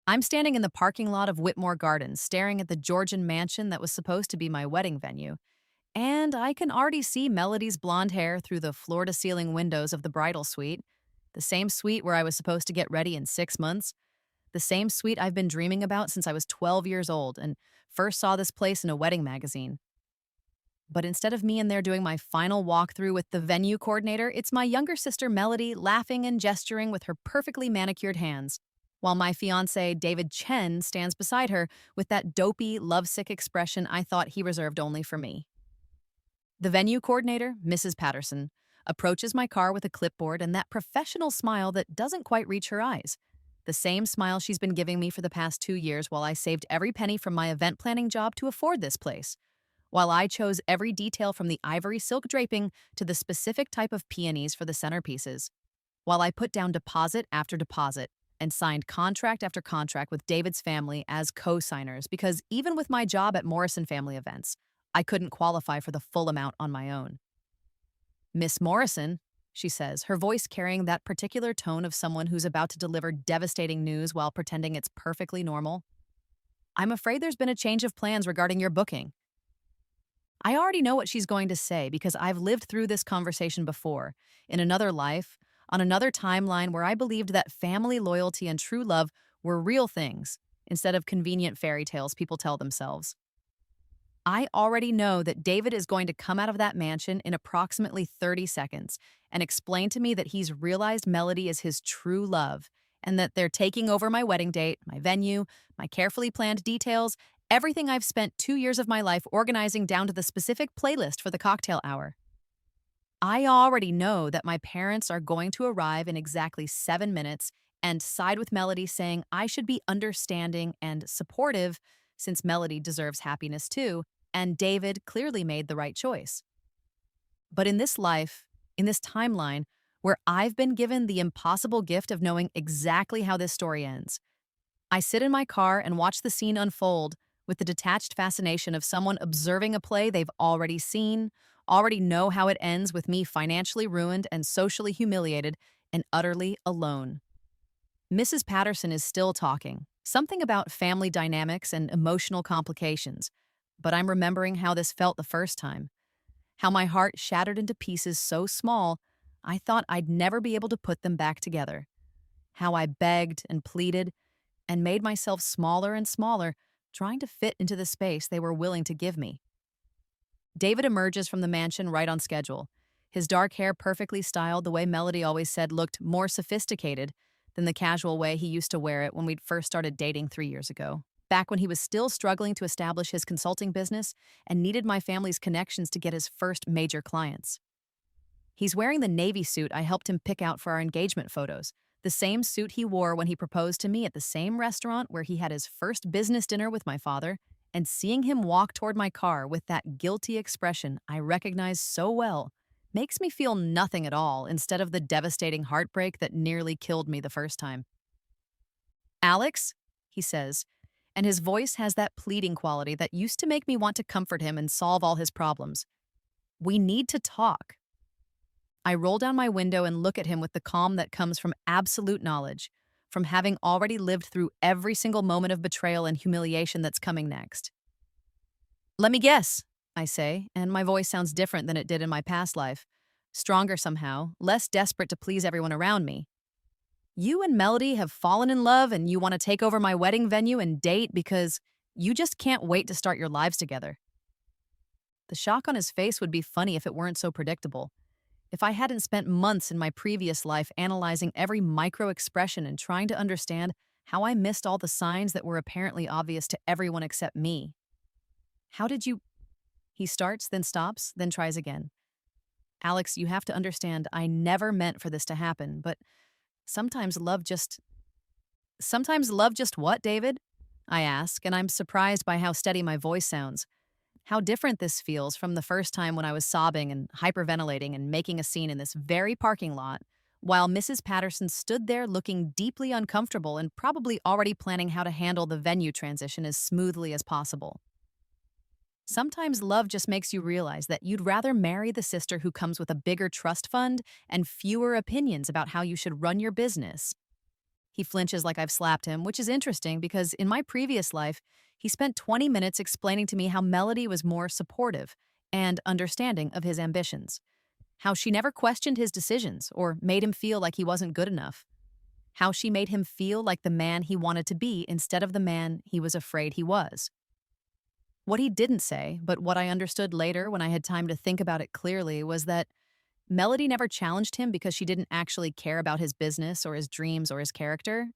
I'm standing in the parking lot of Whitmore Gardens, staring at the Georgian mansion that was supposed to be my wedding venue, and I can already see Melody's blonde hair through the floor to ceiling windows of the bridal suite. The same suite where I was supposed to get ready in 6 months. The same suite I've been dreaming about since I was 12 years old and first saw this place in a wedding magazine. But instead of me in there doing my final walkthrough with the venue coordinator, it's my younger sister Melody laughing and gesturing with her perfectly manicured hands, while my fiance David Chen stands beside her with that dopey, lovesick expression I thought he reserved only for me. The venue coordinator, Mrs. Patterson, approaches my car with a clipboard and that professional smile that doesn't quite reach her eyes. The same smile she's been giving me for the past 2 years while I saved every penny from my event planning job to afford this place. While I chose every detail from the ivory silk draping to the specific type of peonies for the centerpieces. While I put down deposit after deposit and signed contract after contract with David's family as co-signers because even with my job at Morrison Family Events, I couldn't qualify for the full amount on my own. Miss Morrison, she says, her voice carrying that particular tone of someone who's about to deliver devastating news while pretending it's perfectly normal. I'm afraid there's been a change of plans regarding your booking. I already know what she's going to say because I've lived through this conversation before, in another life, on another timeline where I believed that family loyalty and true love were real things instead of convenient fairy tales people tell themselves. I already know that David is going to come out of that mansion in approximately 30 seconds and explain to me that he's realized Melody is his true love and that they're taking over my wedding date, my venue, my carefully planned details, everything I've spent 2 years of my life organizing down to the specific playlist for the cocktail hour. I already know that my parents are going to arrive in exactly 7 minutes and side with Melody saying I should be understanding and supportive since Melody deserves happiness too, and David clearly made the right choice. But in this life, in this timeline, where I've been given the impossible gift of knowing exactly how this story ends, I sit in my car and watch the scene unfold with the detached fascination of someone observing a play they've already seen, already know how it ends with me financially ruined and socially humiliated and utterly alone. Mrs. Patterson is still talking, something about family dynamics and emotional complications, but I'm remembering how this felt the first time, how my heart shattered into pieces so small I thought I'd never be able to put them back together, how I begged and pleaded and made myself smaller and smaller, trying to fit into the space they were willing to give me. David emerges from the mansion right on schedule, his dark hair perfectly styled the way Melody always said looked more sophisticated than the casual way he used to wear it when we'd first started dating 3 years ago, back when he was still struggling to establish his consulting business and needed my family's connections to get his first major clients. He's wearing the navy suit I helped him pick out for our engagement photos, the same suit he wore when he proposed to me at the same restaurant where he had his first business dinner with my father, and seeing him walk toward my car with that guilty expression I recognize so well makes me feel nothing at all instead of the devastating heartbreak that nearly killed me the first time. Alex, he says, and his voice has that pleading quality that used to make me want to comfort him and solve all his problems. We need to talk. I roll down my window and look at him with the calm that comes from absolute knowledge, from having already lived through every single moment of betrayal and humiliation that's coming next. Let me guess, I say, and my voice sounds different than it did in my past life. Stronger somehow, less desperate to please everyone around me. You and Melody have fallen in love and you want to take over my wedding venue and date because you just can't wait to start your lives together. The shock on his face would be funny if it weren't so predictable. If I hadn't spent months in my previous life analyzing every micro expression and trying to understand how I missed all the signs that were apparently obvious to everyone except me. How did you... He starts, then stops, then tries again. Alex, you have to understand, I never meant for this to happen, but sometimes love just... Sometimes love just what, David? I ask, and I'm surprised by how steady my voice sounds. How different this feels from the first time when I was sobbing and hyperventilating and making a scene in this very parking lot, while Mrs. Patterson stood there looking deeply uncomfortable and probably already planning how to handle the venue transition as smoothly as possible. Sometimes love just makes you realize that you'd rather marry the sister who comes with a bigger trust fund and fewer opinions about how you should run your business. He flinches like I've slapped him, which is interesting because in my previous life, he spent 20 minutes explaining to me how Melody was more supportive and understanding of his ambitions, how she never questioned his decisions or made him feel like he wasn't good enough, how she made him feel like the man he wanted to be instead of the man he was afraid he was. What he didn't say, but what I understood later when I had time to think about it clearly, was that Melody never challenged him because she didn't actually care about his business or his dreams or his character.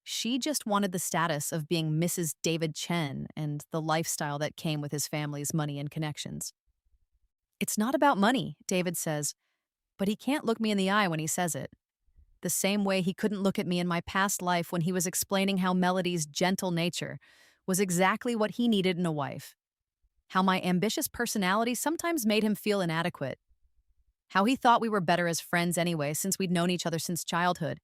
She just wanted the status of being Mrs. David Chen and the lifestyle that came with his family's money and connections. It's not about money, David says, but he can't look me in the eye when he says it. The same way he couldn't look at me in my past life when he was explaining how Melody's gentle nature was exactly what he needed in a wife. How my ambitious personality sometimes made him feel inadequate. How he thought we were better as friends anyway since we'd known each other since childhood.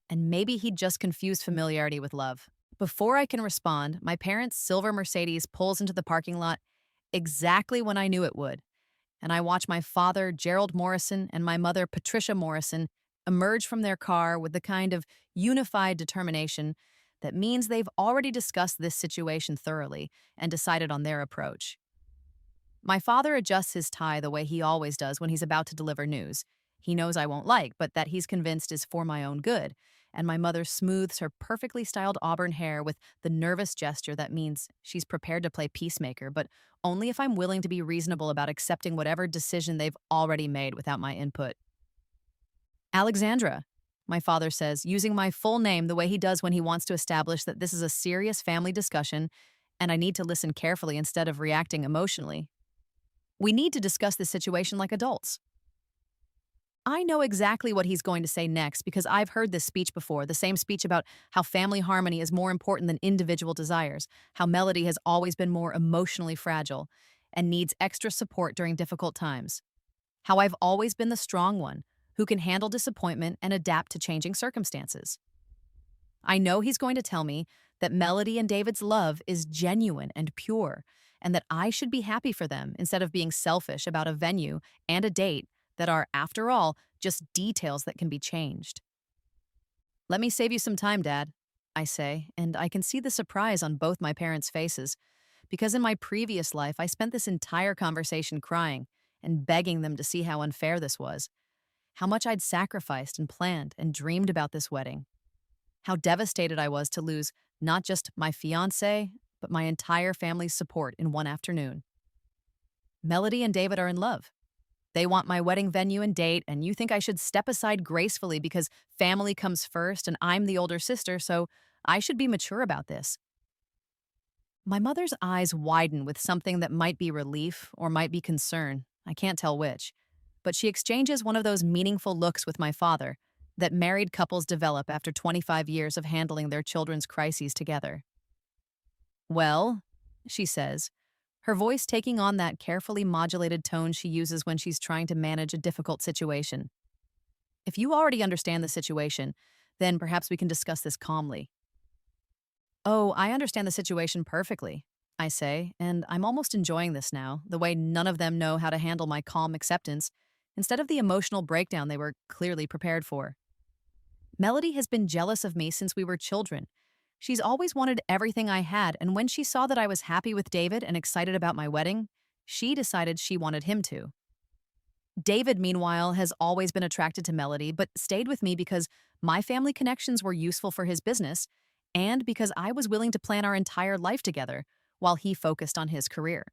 And maybe he'd just confused familiarity with love. Before I can respond, my parents' silver Mercedes pulls into the parking lot exactly when I knew it would, and I watch my father, Gerald Morrison, and my mother, Patricia Morrison, emerge from their car with the kind of unified determination that means they've already discussed this situation thoroughly and decided on their approach. My father adjusts his tie the way he always does when he's about to deliver news he knows I won't like, but that he's convinced is for my own good, and my mother smooths her perfectly styled auburn hair with the nervous gesture that means she's prepared to play peacemaker, but only if I'm willing to be reasonable about accepting whatever decision they've already made without my input. Alexandra, my father says, using my full name the way he does when he wants to establish that this is a serious family discussion and I need to listen carefully instead of reacting emotionally. We need to discuss this situation like adults. I know exactly what he's going to say next because I've heard this speech before, the same speech about how family harmony is more important than individual desires, how Melody has always been more emotionally fragile and needs extra support during difficult times, how I've always been the strong one who can handle disappointment and adapt to changing circumstances. I know he's going to tell me that Melody and David's love is genuine and pure, and that I should be happy for them instead of being selfish about a venue and a date that are, after all, just details that can be changed. Let me save you some time, Dad, I say, and I can see the surprise on both my parents' faces, because in my previous life I spent this entire conversation crying and begging them to see how unfair this was, how much I'd sacrificed and planned and dreamed about this wedding, how devastated I was to lose not just my fiancé, but my entire family's support in one afternoon. Melody and David are in love. They want my wedding venue and date, and you think I should step aside gracefully because family comes first and I'm the older sister, so I should be mature about this. My mother's eyes widen with something that might be relief or might be concern. I can't tell which. But she exchanges one of those meaningful looks with my father that married couples develop after 25 years of handling their children's crises together. Well, she says, her voice taking on that carefully modulated tone she uses when she's trying to manage a difficult situation. If you already understand the situation, then perhaps we can discuss this calmly. Oh, I understand the situation perfectly, I say, and I'm almost enjoying this now, the way none of them know how to handle my calm acceptance, instead of the emotional breakdown they were clearly prepared for. Melody has been jealous of me since we were children. She's always wanted everything I had, and when she saw that I was happy with David and excited about my wedding, she decided she wanted him to. David, meanwhile, has always been attracted to Melody, but stayed with me because my family connections were useful for his business, and because I was willing to plan our entire life together while he focused on his career.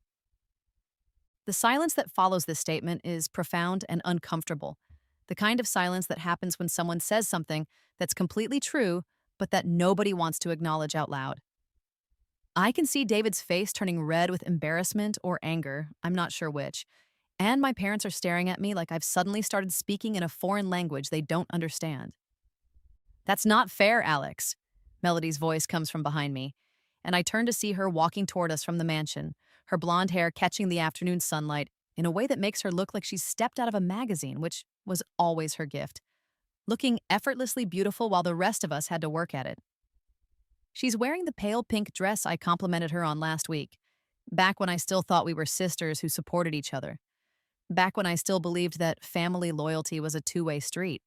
The silence that follows this statement is profound and uncomfortable, the kind of silence that happens when someone says something that's completely true but that nobody wants to acknowledge out loud. I can see David's face turning red with embarrassment or anger, I'm not sure which, and my parents are staring at me like I've suddenly started speaking in a foreign language they don't understand. That's not fair, Alex. Melody's voice comes from behind me, and I turn to see her walking toward us from the mansion, her blonde hair catching the afternoon sunlight in a way that makes her look like she's stepped out of a magazine, which was always her gift, looking effortlessly beautiful while the rest of us had to work at it. She's wearing the pale pink dress I complimented her on last week, back when I still thought we were sisters who supported each other, back when I still believed that family loyalty was a two-way street.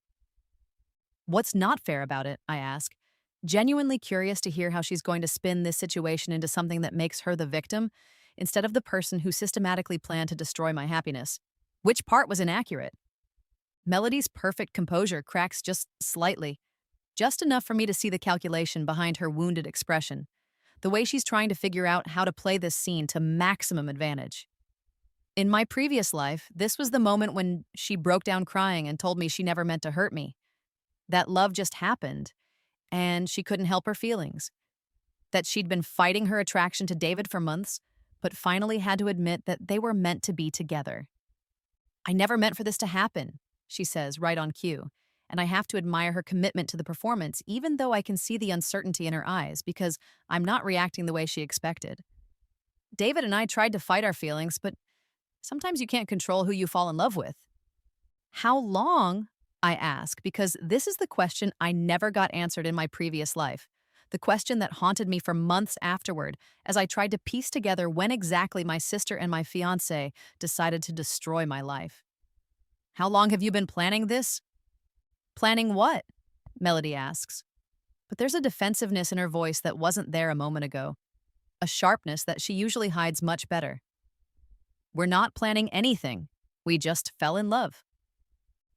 What's not fair about it, I ask, genuinely curious to hear how she's going to spin this situation into something that makes her the victim instead of the person who systematically planned to destroy my happiness. Which part was inaccurate? Melody's perfect composure cracks just slightly, just enough for me to see the calculation behind her wounded expression, the way she's trying to figure out how to play this scene to maximum advantage. In my previous life, this was the moment when she broke down crying and told me she never meant to hurt me, that love just happened, and she couldn't help her feelings, that she'd been fighting her attraction to David for months, but finally had to admit that they were meant to be together. I never meant for this to happen, she says, right on cue, and I have to admire her commitment to the performance, even though I can see the uncertainty in her eyes because I'm not reacting the way she expected. David and I tried to fight our feelings, but sometimes you can't control who you fall in love with. How long? I ask, because this is the question I never got answered in my previous life. The question that haunted me for months afterward as I tried to piece together when exactly my sister and my fiancé decided to destroy my life. How long have you been planning this? Planning what? Melody asks. But there's a defensiveness in her voice that wasn't there a moment ago, a sharpness that she usually hides much better. We're not planning anything. We just fell in love.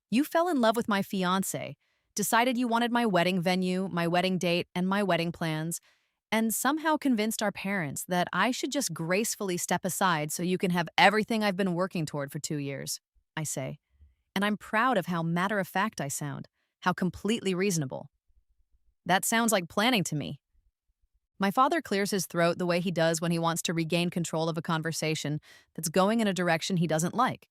You fell in love with my fiancé, decided you wanted my wedding venue, my wedding date, and my wedding plans, and somehow convinced our parents that I should just gracefully step aside so you can have everything I've been working toward for 2 years, I say. And I'm proud of how matter-of-fact I sound, how completely reasonable. That sounds like planning to me. My father clears his throat the way he does when he wants to regain control of a conversation that's going in a direction he doesn't like.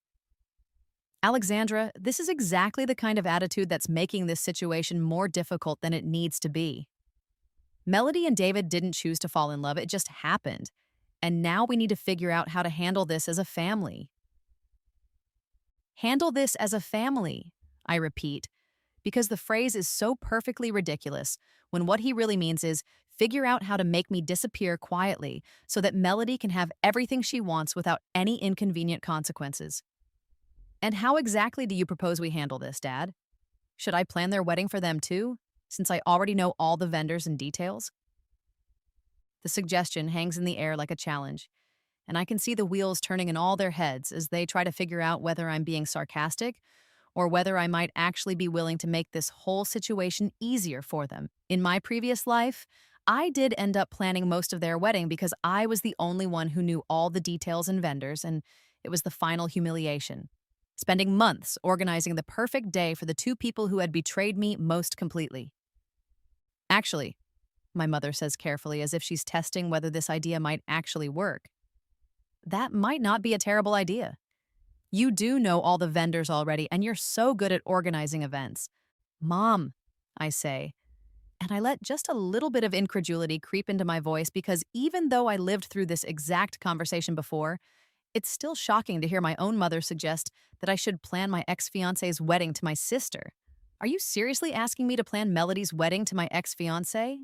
Alexandra, this is exactly the kind of attitude that's making this situation more difficult than it needs to be. Melody and David didn't choose to fall in love, it just happened. And now we need to figure out how to handle this as a family. Handle this as a family, I repeat, because the phrase is so perfectly ridiculous when what he really means is figure out how to make me disappear quietly so that Melody can have everything she wants without any inconvenient consequences. And how exactly do you propose we handle this, Dad? Should I plan their wedding for them too, since I already know all the vendors and details? The suggestion hangs in the air like a challenge, and I can see the wheels turning in all their heads as they try to figure out whether I'm being sarcastic or whether I might actually be willing to make this whole situation easier for them. In my previous life, I did end up planning most of their wedding because I was the only one who knew all the details and vendors, and it was the final humiliation. Spending months organizing the perfect day for the two people who had betrayed me most completely. Actually, my mother says carefully as if she's testing whether this idea might actually work. That might not be a terrible idea. You do know all the vendors already, and you're so good at organizing events. Mom, I say, and I let just a little bit of incredulity creep into my voice because even though I lived through this exact conversation before, it's still shocking to hear my own mother suggest that I should plan my ex-fiancé's wedding to my sister. Are you seriously asking me to plan Melody's wedding to my ex-fiancé?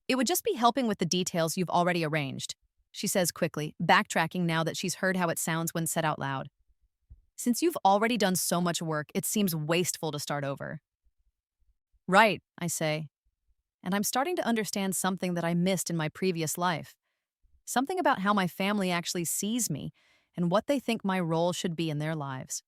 It would just be helping with the details you've already arranged, she says quickly, backtracking now that she's heard how it sounds when said out loud. Since you've already done so much work, it seems wasteful to start over. Right, I say. And I'm starting to understand something that I missed in my previous life. Something about how my family actually sees me and what they think my role should be in their lives.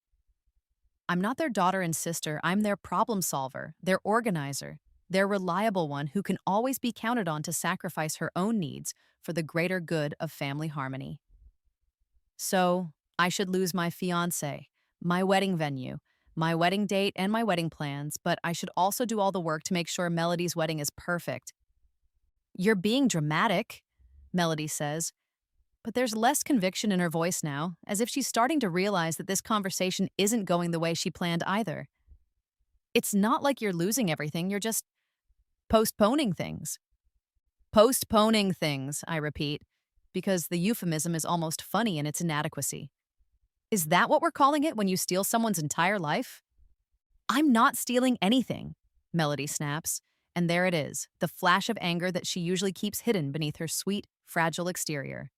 I'm not their daughter and sister, I'm their problem solver, their organizer, their reliable one who can always be counted on to sacrifice her own needs for the greater good of family harmony. So, I should lose my fiancé, my wedding venue, my wedding date, and my wedding plans, but I should also do all the work to make sure Melody's wedding is perfect. You're being dramatic, Melody says, but there's less conviction in her voice now, as if she's starting to realize that this conversation isn't going the way she planned either. It's not like you're losing everything, you're just postponing things. Postponing things, I repeat, because the euphemism is almost funny in its inadequacy. Is that what we're calling it when you steal someone's entire life? I'm not stealing anything, Melody snaps, and there it is, the flash of anger that she usually keeps hidden beneath her sweet, fragile exterior.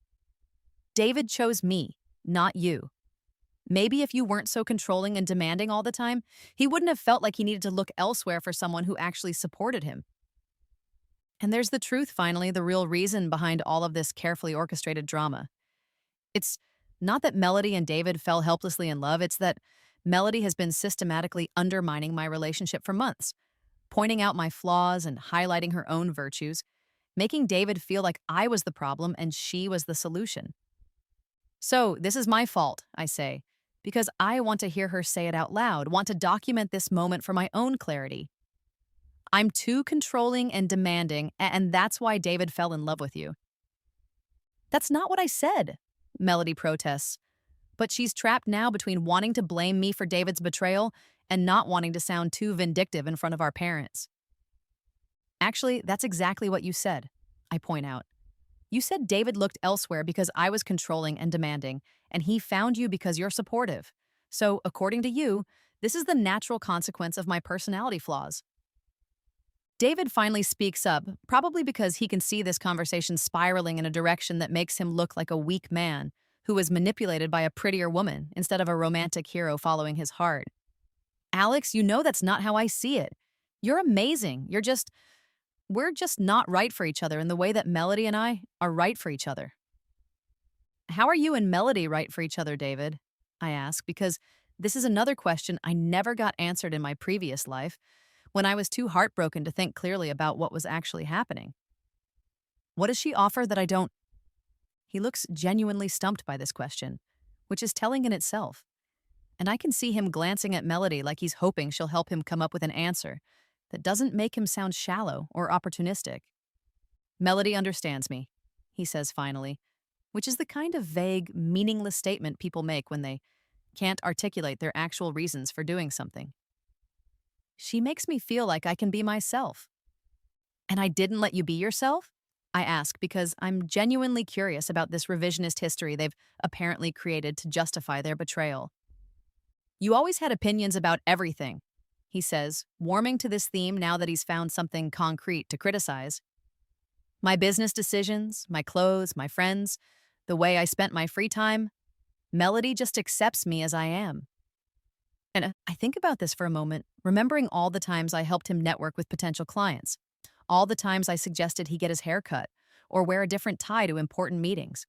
David chose me, not you. Maybe if you weren't so controlling and demanding all the time, he wouldn't have felt like he needed to look elsewhere for someone who actually supported him. And there's the truth, finally, the real reason behind all of this carefully orchestrated drama. It's not that Melody and David fell helplessly in love, it's that Melody has been systematically undermining my relationship for months, pointing out my flaws and highlighting her own virtues, making David feel like I was the problem and she was the solution. So, this is my fault, I say, because I want to hear her say it out loud, want to document this moment for my own clarity. I'm too controlling and demanding, and that's why David fell in love with you. That's not what I said, Melody protests. But she's trapped now between wanting to blame me for David's betrayal and not wanting to sound too vindictive in front of our parents. Actually, that's exactly what you said, I point out. You said David looked elsewhere because I was controlling and demanding, and he found you because you're supportive. So, according to you, this is the natural consequence of my personality flaws. David finally speaks up, probably because he can see this conversation spiraling in a direction that makes him look like a weak man who was manipulated by a prettier woman instead of a romantic hero following his heart. Alex, you know that's not how I see it. You're amazing. We're just not right for each other in the way that Melody and I are right for each other. How are you and Melody right for each other, David? I ask, because this is another question I never got answered in my previous life when I was too heartbroken to think clearly about what was actually happening. What does she offer that I don't? He looks genuinely stumped by this question, which is telling in itself. And I can see him glancing at Melody like he's hoping she'll help him come up with an answer that doesn't make him sound shallow or opportunistic. Melody understands me, he says finally, which is the kind of vague, meaningless statement people make when they can't articulate their actual reasons for doing something. She makes me feel like I can be myself. And I didn't let you be yourself? I ask because I'm genuinely curious about this revisionist history they've apparently created to justify their betrayal. You always had opinions about everything, he says, warming to this theme now that he's found something concrete to criticize. My business decisions, my clothes, my friends, the way I spent my free time, Melody just accepts me as I am. And I think about this for a moment, remembering all the times I helped him network with potential clients, all the times I suggested he get his hair cut or wear a different tie to important meetings,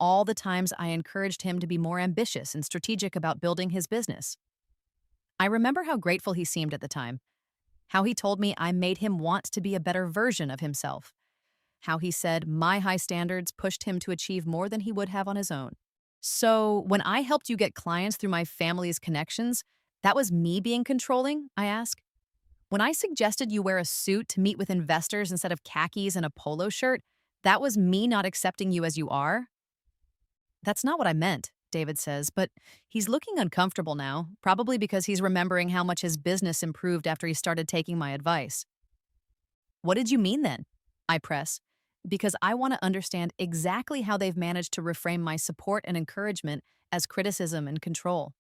all the times I encouraged him to be more ambitious and strategic about building his business. I remember how grateful he seemed at the time, how he told me I made him want to be a better version of himself, how he said my high standards pushed him to achieve more than he would have on his own. So, when I helped you get clients through my family's connections, that was me being controlling, I ask. When I suggested you wear a suit to meet with investors instead of khakis and a polo shirt, that was me not accepting you as you are? That's not what I meant, David says, but he's looking uncomfortable now, probably because he's remembering how much his business improved after he started taking my advice. What did you mean then? I press, because I want to understand exactly how they've managed to reframe my support and encouragement as criticism and control.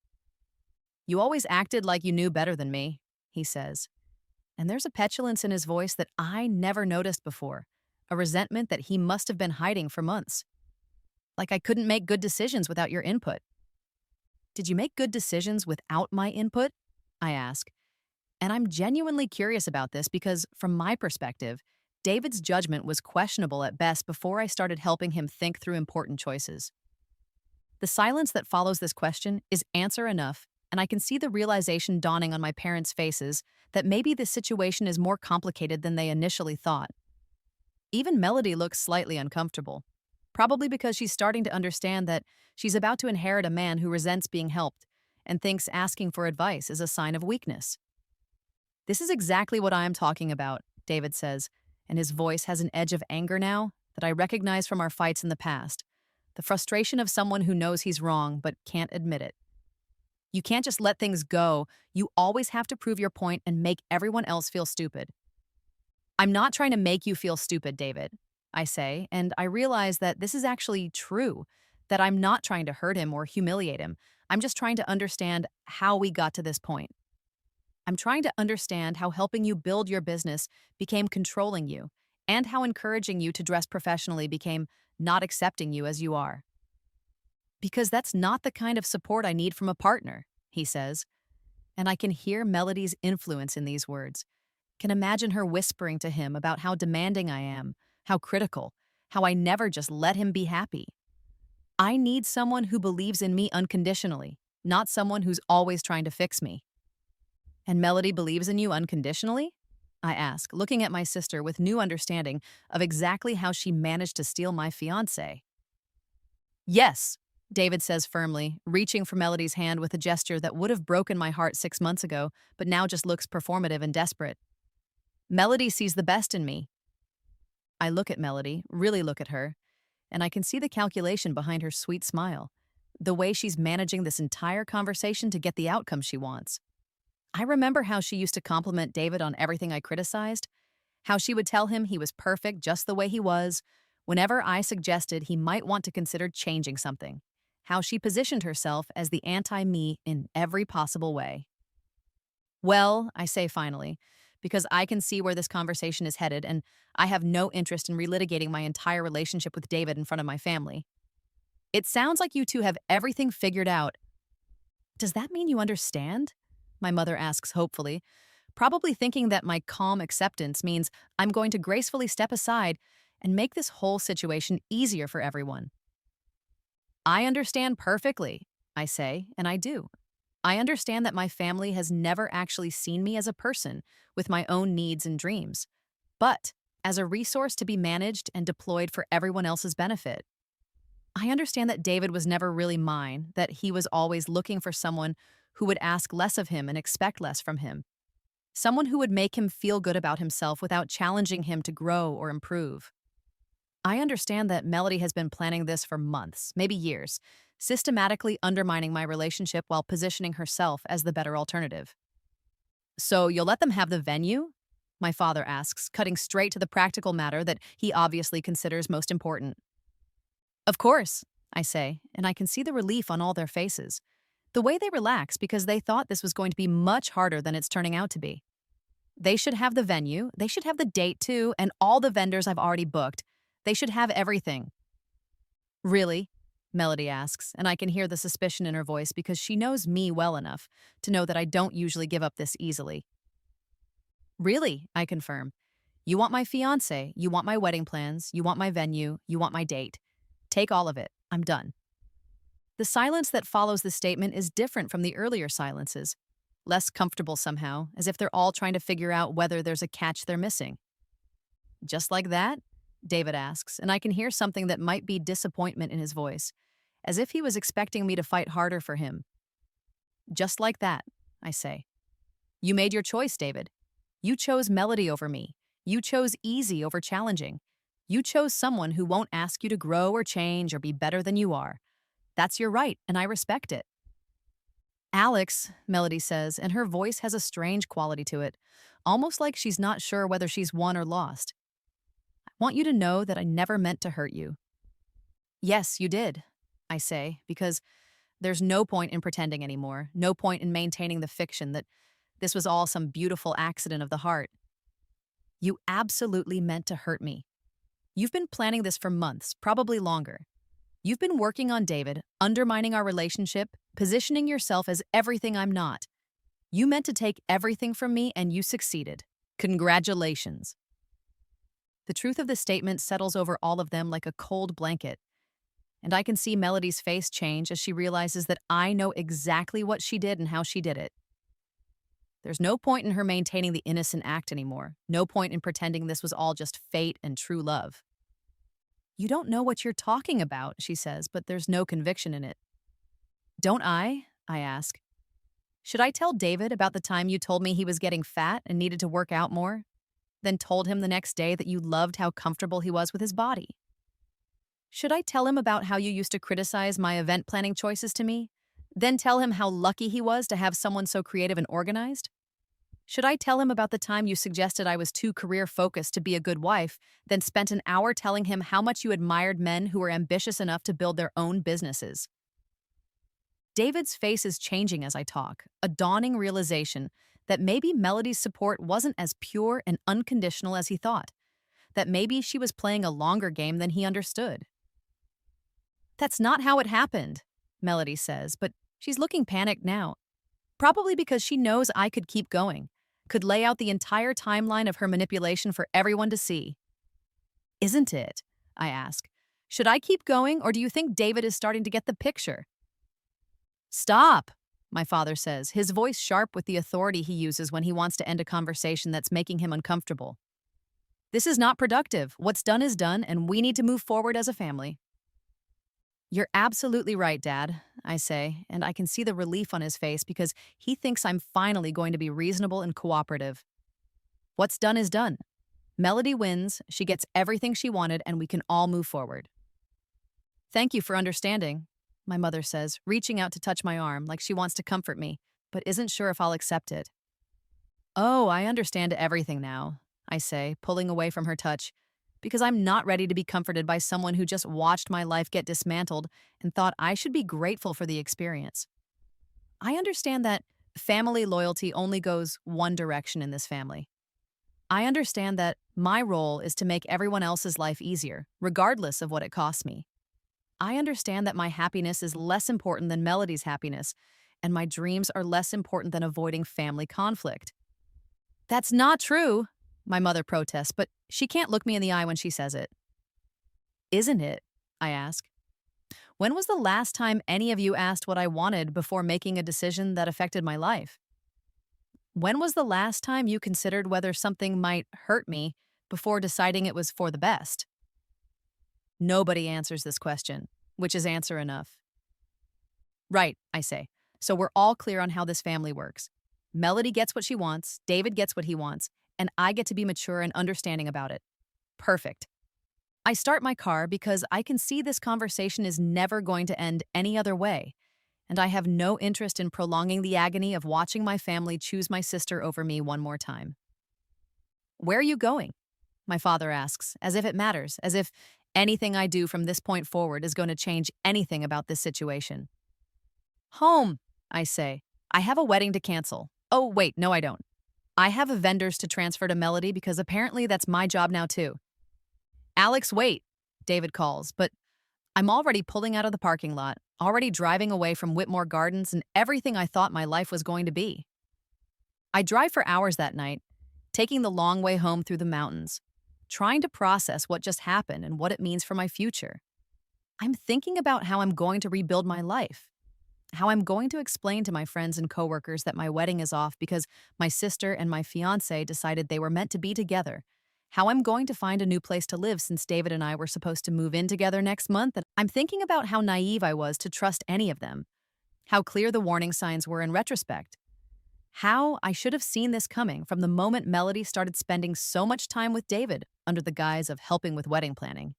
You always acted like you knew better than me, he says. And there's a petulance in his voice that I never noticed before, a resentment that he must have been hiding for months. Like I couldn't make good decisions without your input. Did you make good decisions without my input? I ask. And I'm genuinely curious about this because, from my perspective, David's judgment was questionable at best before I started helping him think through important choices. The silence that follows this question is answer enough, and I can see the realization dawning on my parents' faces that maybe this situation is more complicated than they initially thought. Even Melody looks slightly uncomfortable, probably because she's starting to understand that she's about to inherit a man who resents being helped and thinks asking for advice is a sign of weakness. This is exactly what I am talking about, David says, and his voice has an edge of anger now that I recognize from our fights in the past, the frustration of someone who knows he's wrong but can't admit it. You can't just let things go. You always have to prove your point and make everyone else feel stupid. I'm not trying to make you feel stupid, David, I say, and I realize that this is actually true, that I'm not trying to hurt him or humiliate him. I'm just trying to understand how we got to this point. I'm trying to understand how helping you build your business became controlling you, and how encouraging you to dress professionally became not accepting you as you are. Because that's not the kind of support I need from a partner, he says, and I can hear Melody's influence in these words, can imagine her whispering to him about how demanding I am, how critical, how I never just let him be happy. I need someone who believes in me unconditionally, not someone who's always trying to fix me. And Melody believes in you unconditionally? I ask, looking at my sister with new understanding of exactly how she managed to steal my fiancé. Yes, David says firmly, reaching for Melody's hand with a gesture that would have broken my heart 6 months ago, but now just looks performative and desperate. Melody sees the best in me. I look at Melody, really look at her, and I can see the calculation behind her sweet smile, the way she's managing this entire conversation to get the outcome she wants. I remember how she used to compliment David on everything I criticized, how she would tell him he was perfect just the way he was, whenever I suggested he might want to consider changing something, how she positioned herself as the anti-me in every possible way. Well, I say finally, because I can see where this conversation is headed, and I have no interest in relitigating my entire relationship with David in front of my family. It sounds like you two have everything figured out. Does that mean you understand? My mother asks hopefully, probably thinking that my calm acceptance means I'm going to gracefully step aside and make this whole situation easier for everyone. I understand perfectly, I say, and I do. I understand that my family has never actually seen me as a person with my own needs and dreams, but as a resource to be managed and deployed for everyone else's benefit. I understand that David was never really mine, that he was always looking for someone who would ask less of him and expect less from him. Someone who would make him feel good about himself without challenging him to grow or improve. I understand that Melody has been planning this for months, maybe years, systematically undermining my relationship while positioning herself as the better alternative. So you'll let them have the venue? My father asks, cutting straight to the practical matter that he obviously considers most important. Of course, I say, and I can see the relief on all their faces. The way they relax because they thought this was going to be much harder than it's turning out to be. They should have the venue, they should have the date too, and all the vendors I've already booked. They should have everything. Really? Melody asks, and I can hear the suspicion in her voice because she knows me well enough to know that I don't usually give up this easily. Really, I confirm. You want my fiancé, you want my wedding plans, you want my venue, you want my date. Take all of it. I'm done. The silence that follows the statement is different from the earlier silences, less comfortable somehow, as if they're all trying to figure out whether there's a catch they're missing. Just like that? David asks, and I can hear something that might be disappointment in his voice, as if he was expecting me to fight harder for him. Just like that, I say. You made your choice, David. You chose Melody over me. You chose easy over challenging. You chose someone who won't ask you to grow or change or be better than you are. That's your right, and I respect it. Alex, Melody says, and her voice has a strange quality to it, almost like she's not sure whether she's won or lost. I want you to know that I never meant to hurt you. Yes, you did, I say, because there's no point in pretending anymore, no point in maintaining the fiction that this was all some beautiful accident of the heart. You absolutely meant to hurt me. You've been planning this for months, probably longer. You've been working on David, undermining our relationship, positioning yourself as everything I'm not. You meant to take everything from me, and you succeeded. Congratulations. The truth of the statement settles over all of them like a cold blanket, and I can see Melody's face change as she realizes that I know exactly what she did and how she did it. There's no point in her maintaining the innocent act anymore, no point in pretending this was all just fate and true love. You don't know what you're talking about, she says, but there's no conviction in it. Don't I ask. Should I tell David about the time you told me he was getting fat and needed to work out more? Then told him the next day that you loved how comfortable he was with his body? Should I tell him about how you used to criticize my event planning choices to me? Then tell him how lucky he was to have someone so creative and organized? Should I tell him about the time you suggested I was too career-focused to be a good wife, then spent an hour telling him how much you admired men who were ambitious enough to build their own businesses? David's face is changing as I talk, a dawning realization that maybe Melody's support wasn't as pure and unconditional as he thought, that maybe she was playing a longer game than he understood. That's not how it happened, Melody says, but she's looking panicked now, probably because she knows I could keep going, could lay out the entire timeline of her manipulation for everyone to see. Isn't it? I ask. Should I keep going, or do you think David is starting to get the picture? Stop, my father says, his voice sharp with the authority he uses when he wants to end a conversation that's making him uncomfortable. This is not productive. What's done is done, and we need to move forward as a family. You're absolutely right, Dad, I say, and I can see the relief on his face because he thinks I'm finally going to be reasonable and cooperative. What's done is done. Melody wins, she gets everything she wanted, and we can all move forward. Thank you for understanding, my mother says, reaching out to touch my arm like she wants to comfort me, but isn't sure if I'll accept it. Oh, I understand everything now, I say, pulling away from her touch, because I'm not ready to be comforted by someone who just watched my life get dismantled and thought I should be grateful for the experience. I understand that family loyalty only goes one direction in this family. I understand that my role is to make everyone else's life easier, regardless of what it costs me. I understand that my happiness is less important than Melody's happiness, and my dreams are less important than avoiding family conflict. That's not true, my mother protests, but she can't look me in the eye when she says it. Isn't it? I ask. When was the last time any of you asked what I wanted before making a decision that affected my life? When was the last time you considered whether something might hurt me before deciding it was for the best? Nobody answers this question, which is answer enough. Right, I say. So we're all clear on how this family works. Melody gets what she wants, David gets what he wants, and I get to be mature and understanding about it. Perfect. I start my car because I can see this conversation is never going to end any other way, and I have no interest in prolonging the agony of watching my family choose my sister over me one more time. Where are you going? My father asks, as if it matters, as if anything I do from this point forward is going to change anything about this situation. Home, I say. I have a wedding to cancel. Oh, wait, no, I don't. I have vendors to transfer to Melody because apparently that's my job now too. Alex, wait, David calls, but I'm already pulling out of the parking lot, already driving away from Whitmore Gardens and everything I thought my life was going to be. I drive for hours that night, taking the long way home through the mountains, trying to process what just happened and what it means for my future. I'm thinking about how I'm going to rebuild my life, how I'm going to explain to my friends and coworkers that my wedding is off because my sister and my fiancé decided they were meant to be together, how I'm going to find a new place to live since David and I were supposed to move in together next month, and I'm thinking about how naive I was to trust any of them, how clear the warning signs were in retrospect, how I should have seen this coming from the moment Melody started spending so much time with David under the guise of helping with wedding planning.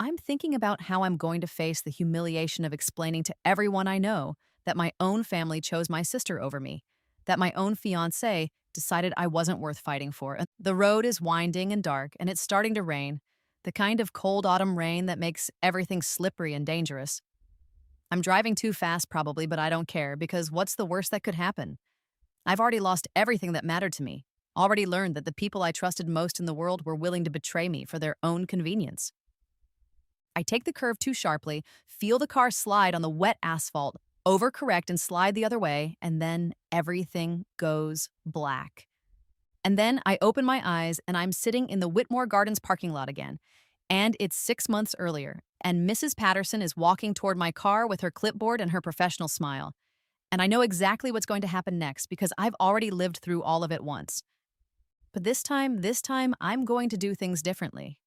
I'm thinking about how I'm going to face the humiliation of explaining to everyone I know that my own family chose my sister over me, that my own fiancé decided I wasn't worth fighting for. And the road is winding and dark, and it's starting to rain, the kind of cold autumn rain that makes everything slippery and dangerous. I'm driving too fast probably, but I don't care because what's the worst that could happen? I've already lost everything that mattered to me, already learned that the people I trusted most in the world were willing to betray me for their own convenience. I take the curve too sharply, feel the car slide on the wet asphalt, overcorrect and slide the other way, and then everything goes black. And then I open my eyes and I'm sitting in the Whitmore Gardens parking lot again. And it's 6 months earlier, and Mrs. Patterson is walking toward my car with her clipboard and her professional smile. And I know exactly what's going to happen next because I've already lived through all of it once. But this time, I'm going to do things differently.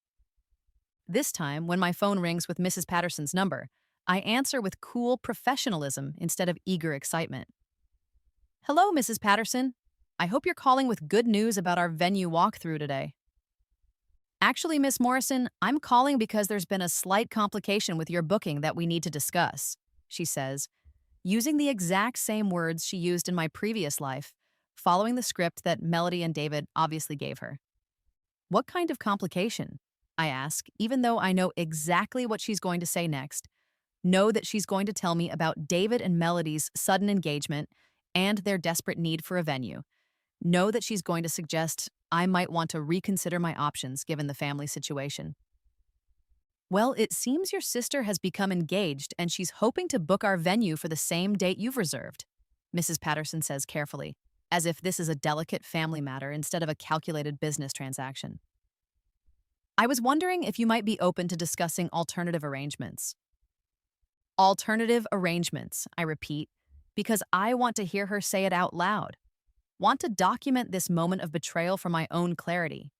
This time, when my phone rings with Mrs. Patterson's number, I answer with cool professionalism instead of eager excitement. Hello, Mrs. Patterson. I hope you're calling with good news about our venue walkthrough today. Actually, Miss Morrison, I'm calling because there's been a slight complication with your booking that we need to discuss, she says, using the exact same words she used in my previous life, following the script that Melody and David obviously gave her. What kind of complication? I ask, even though I know exactly what she's going to say next. Know that she's going to tell me about David and Melody's sudden engagement and their desperate need for a venue. Know that she's going to suggest I might want to reconsider my options given the family situation. Well, it seems your sister has become engaged and she's hoping to book our venue for the same date you've reserved, Mrs. Patterson says carefully, as if this is a delicate family matter instead of a calculated business transaction. I was wondering if you might be open to discussing alternative arrangements. Alternative arrangements, I repeat, because I want to hear her say it out loud. Want to document this moment of betrayal for my own clarity.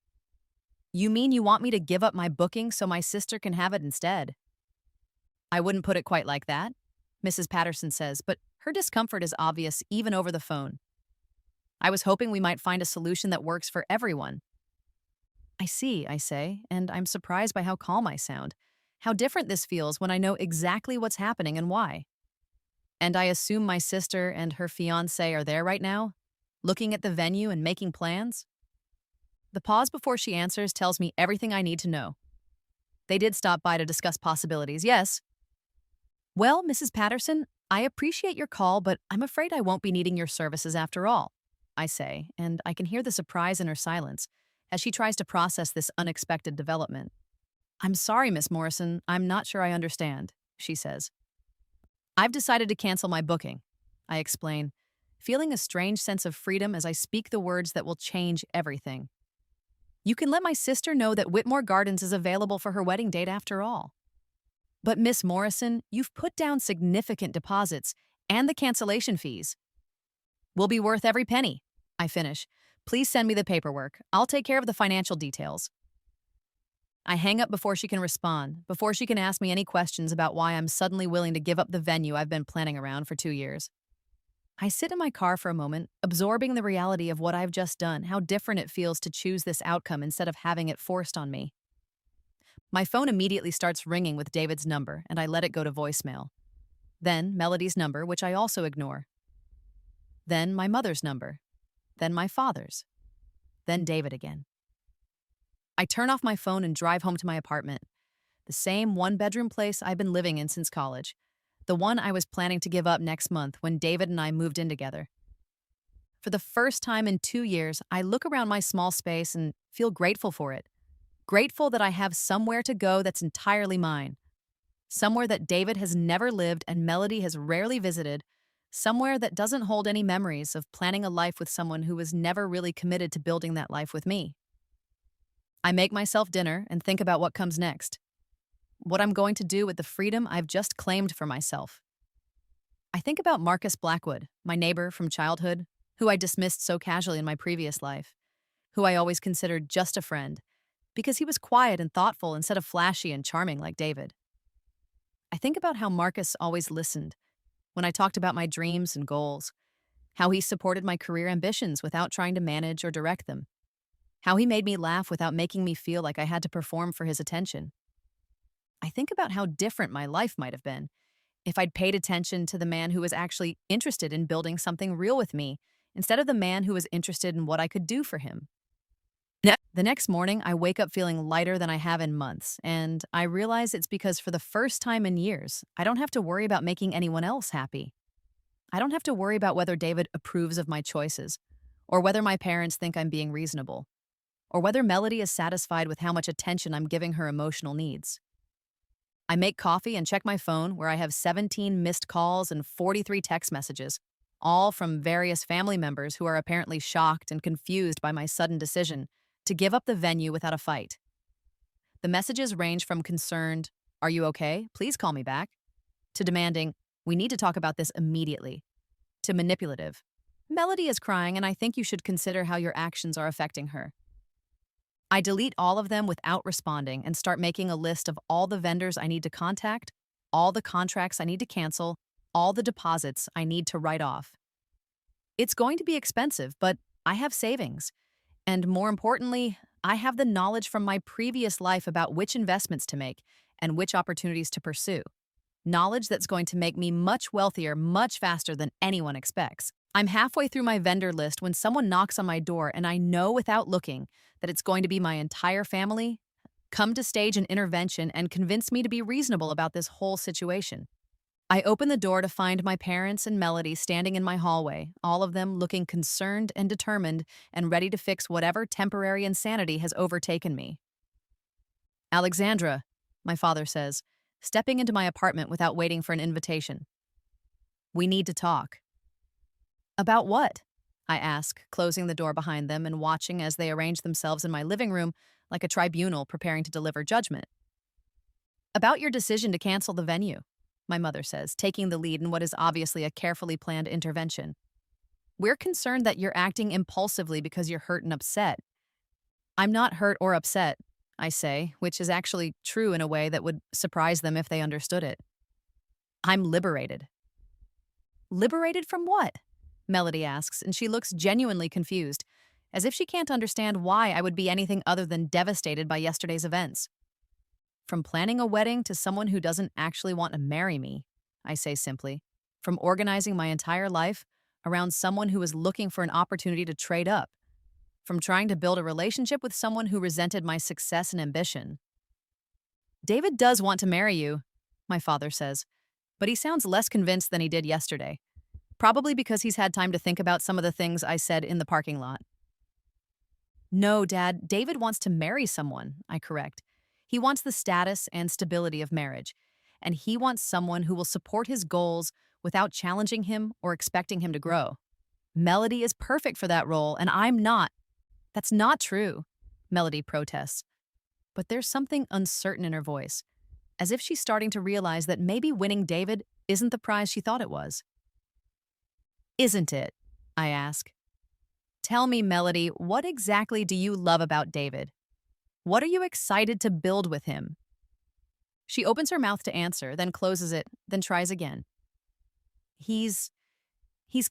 You mean you want me to give up my booking so my sister can have it instead? I wouldn't put it quite like that, Mrs. Patterson says, but her discomfort is obvious even over the phone. I was hoping we might find a solution that works for everyone. I see, I say, and I'm surprised by how calm I sound. How different this feels when I know exactly what's happening and why. And I assume my sister and her fiancé are there right now, looking at the venue and making plans? The pause before she answers tells me everything I need to know. They did stop by to discuss possibilities, yes. Well, Mrs. Patterson, I appreciate your call, but I'm afraid I won't be needing your services after all, I say, and I can hear the surprise in her silence as she tries to process this unexpected development. I'm sorry, Miss Morrison, I'm not sure I understand, she says. I've decided to cancel my booking, I explain, feeling a strange sense of freedom as I speak the words that will change everything. You can let my sister know that Whitmore Gardens is available for her wedding date after all. But Miss Morrison, you've put down significant deposits and the cancellation fees. Will be worth every penny, I finish. Please send me the paperwork. I'll take care of the financial details. I hang up before she can respond, before she can ask me any questions about why I'm suddenly willing to give up the venue I've been planning around for 2 years. I sit in my car for a moment, absorbing the reality of what I've just done, how different it feels to choose this outcome instead of having it forced on me. My phone immediately starts ringing with David's number, and I let it go to voicemail. Then Melody's number, which I also ignore. Then my mother's number. Then my father's. Then David again. I turn off my phone and drive home to my apartment, the same one-bedroom place I've been living in since college, the one I was planning to give up next month when David and I moved in together. For the first time in 2 years, I look around my small space and feel grateful for it. Grateful that I have somewhere to go that's entirely mine. Somewhere that David has never lived and Melody has rarely visited. Somewhere that doesn't hold any memories of planning a life with someone who was never really committed to building that life with me. I make myself dinner and think about what comes next. What I'm going to do with the freedom I've just claimed for myself. I think about Marcus Blackwood, my neighbor from childhood, who I dismissed so casually in my previous life, who I always considered just a friend, because he was quiet and thoughtful instead of flashy and charming like David. I think about how Marcus always listened when I talked about my dreams and goals, how he supported my career ambitions without trying to manage or direct them, how he made me laugh without making me feel like I had to perform for his attention. I think about how different my life might have been if I'd paid attention to the man who was actually interested in building something real with me instead of the man who was interested in what I could do for him. The next morning, I wake up feeling lighter than I have in months, and I realize it's because for the first time in years, I don't have to worry about making anyone else happy. I don't have to worry about whether David approves of my choices, or whether my parents think I'm being reasonable, or whether Melody is satisfied with how much attention I'm giving her emotional needs. I make coffee and check my phone where I have 17 missed calls and 43 text messages, all from various family members who are apparently shocked and confused by my sudden decision to give up the venue without a fight. The messages range from concerned, "Are you okay? Please call me back," to demanding, "We need to talk about this immediately," to manipulative, "Melody is crying and I think you should consider how your actions are affecting her." I delete all of them without responding and start making a list of all the vendors I need to contact, all the contracts I need to cancel, all the deposits I need to write off. It's going to be expensive, but I have savings. And more importantly, I have the knowledge from my previous life about which investments to make and which opportunities to pursue. Knowledge that's going to make me much wealthier much faster than anyone expects. I'm halfway through my vendor list when someone knocks on my door and I know without looking that it's going to be my entire family come to stage an intervention and convince me to be reasonable about this whole situation. I open the door to find my parents and Melody standing in my hallway, all of them looking concerned and determined and ready to fix whatever temporary insanity has overtaken me. "Alexandra," my father says, stepping into my apartment without waiting for an invitation. "We need to talk." "About what?" I ask, closing the door behind them and watching as they arrange themselves in my living room like a tribunal preparing to deliver judgment. About your decision to cancel the venue, my mother says, taking the lead in what is obviously a carefully planned intervention. We're concerned that you're acting impulsively because you're hurt and upset. I'm not hurt or upset, I say, which is actually true in a way that would surprise them if they understood it. I'm liberated. Liberated from what? Melody asks, and she looks genuinely confused, as if she can't understand why I would be anything other than devastated by yesterday's events. From planning a wedding to someone who doesn't actually want to marry me, I say simply. From organizing my entire life around someone who is looking for an opportunity to trade up. From trying to build a relationship with someone who resented my success and ambition. David does want to marry you, my father says, but he sounds less convinced than he did yesterday. Probably because he's had time to think about some of the things I said in the parking lot. No, Dad, David wants to marry someone, I correct. He wants the status and stability of marriage, and he wants someone who will support his goals without challenging him or expecting him to grow. Melody is perfect for that role, and I'm not. That's not true, Melody protests. But there's something uncertain in her voice, as if she's starting to realize that maybe winning David isn't the prize she thought it was. Isn't it? I ask. Tell me, Melody, what exactly do you love about David? What are you excited to build with him? She opens her mouth to answer, then closes it, then tries again. He's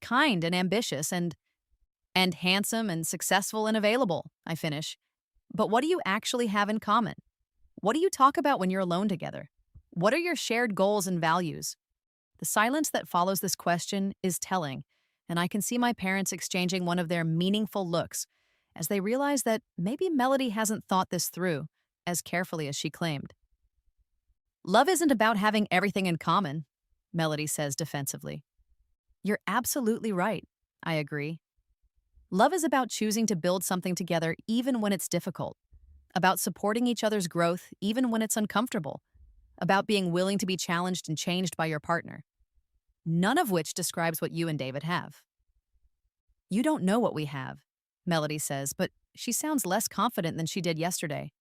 kind and ambitious and handsome and successful and available, I finish. But what do you actually have in common? What do you talk about when you're alone together? What are your shared goals and values? The silence that follows this question is telling, and I can see my parents exchanging one of their meaningful looks as they realize that maybe Melody hasn't thought this through as carefully as she claimed. Love isn't about having everything in common, Melody says defensively. You're absolutely right, I agree. Love is about choosing to build something together even when it's difficult, about supporting each other's growth even when it's uncomfortable, about being willing to be challenged and changed by your partner. None of which describes what you and David have. You don't know what we have, Melody says, but she sounds less confident than she did yesterday.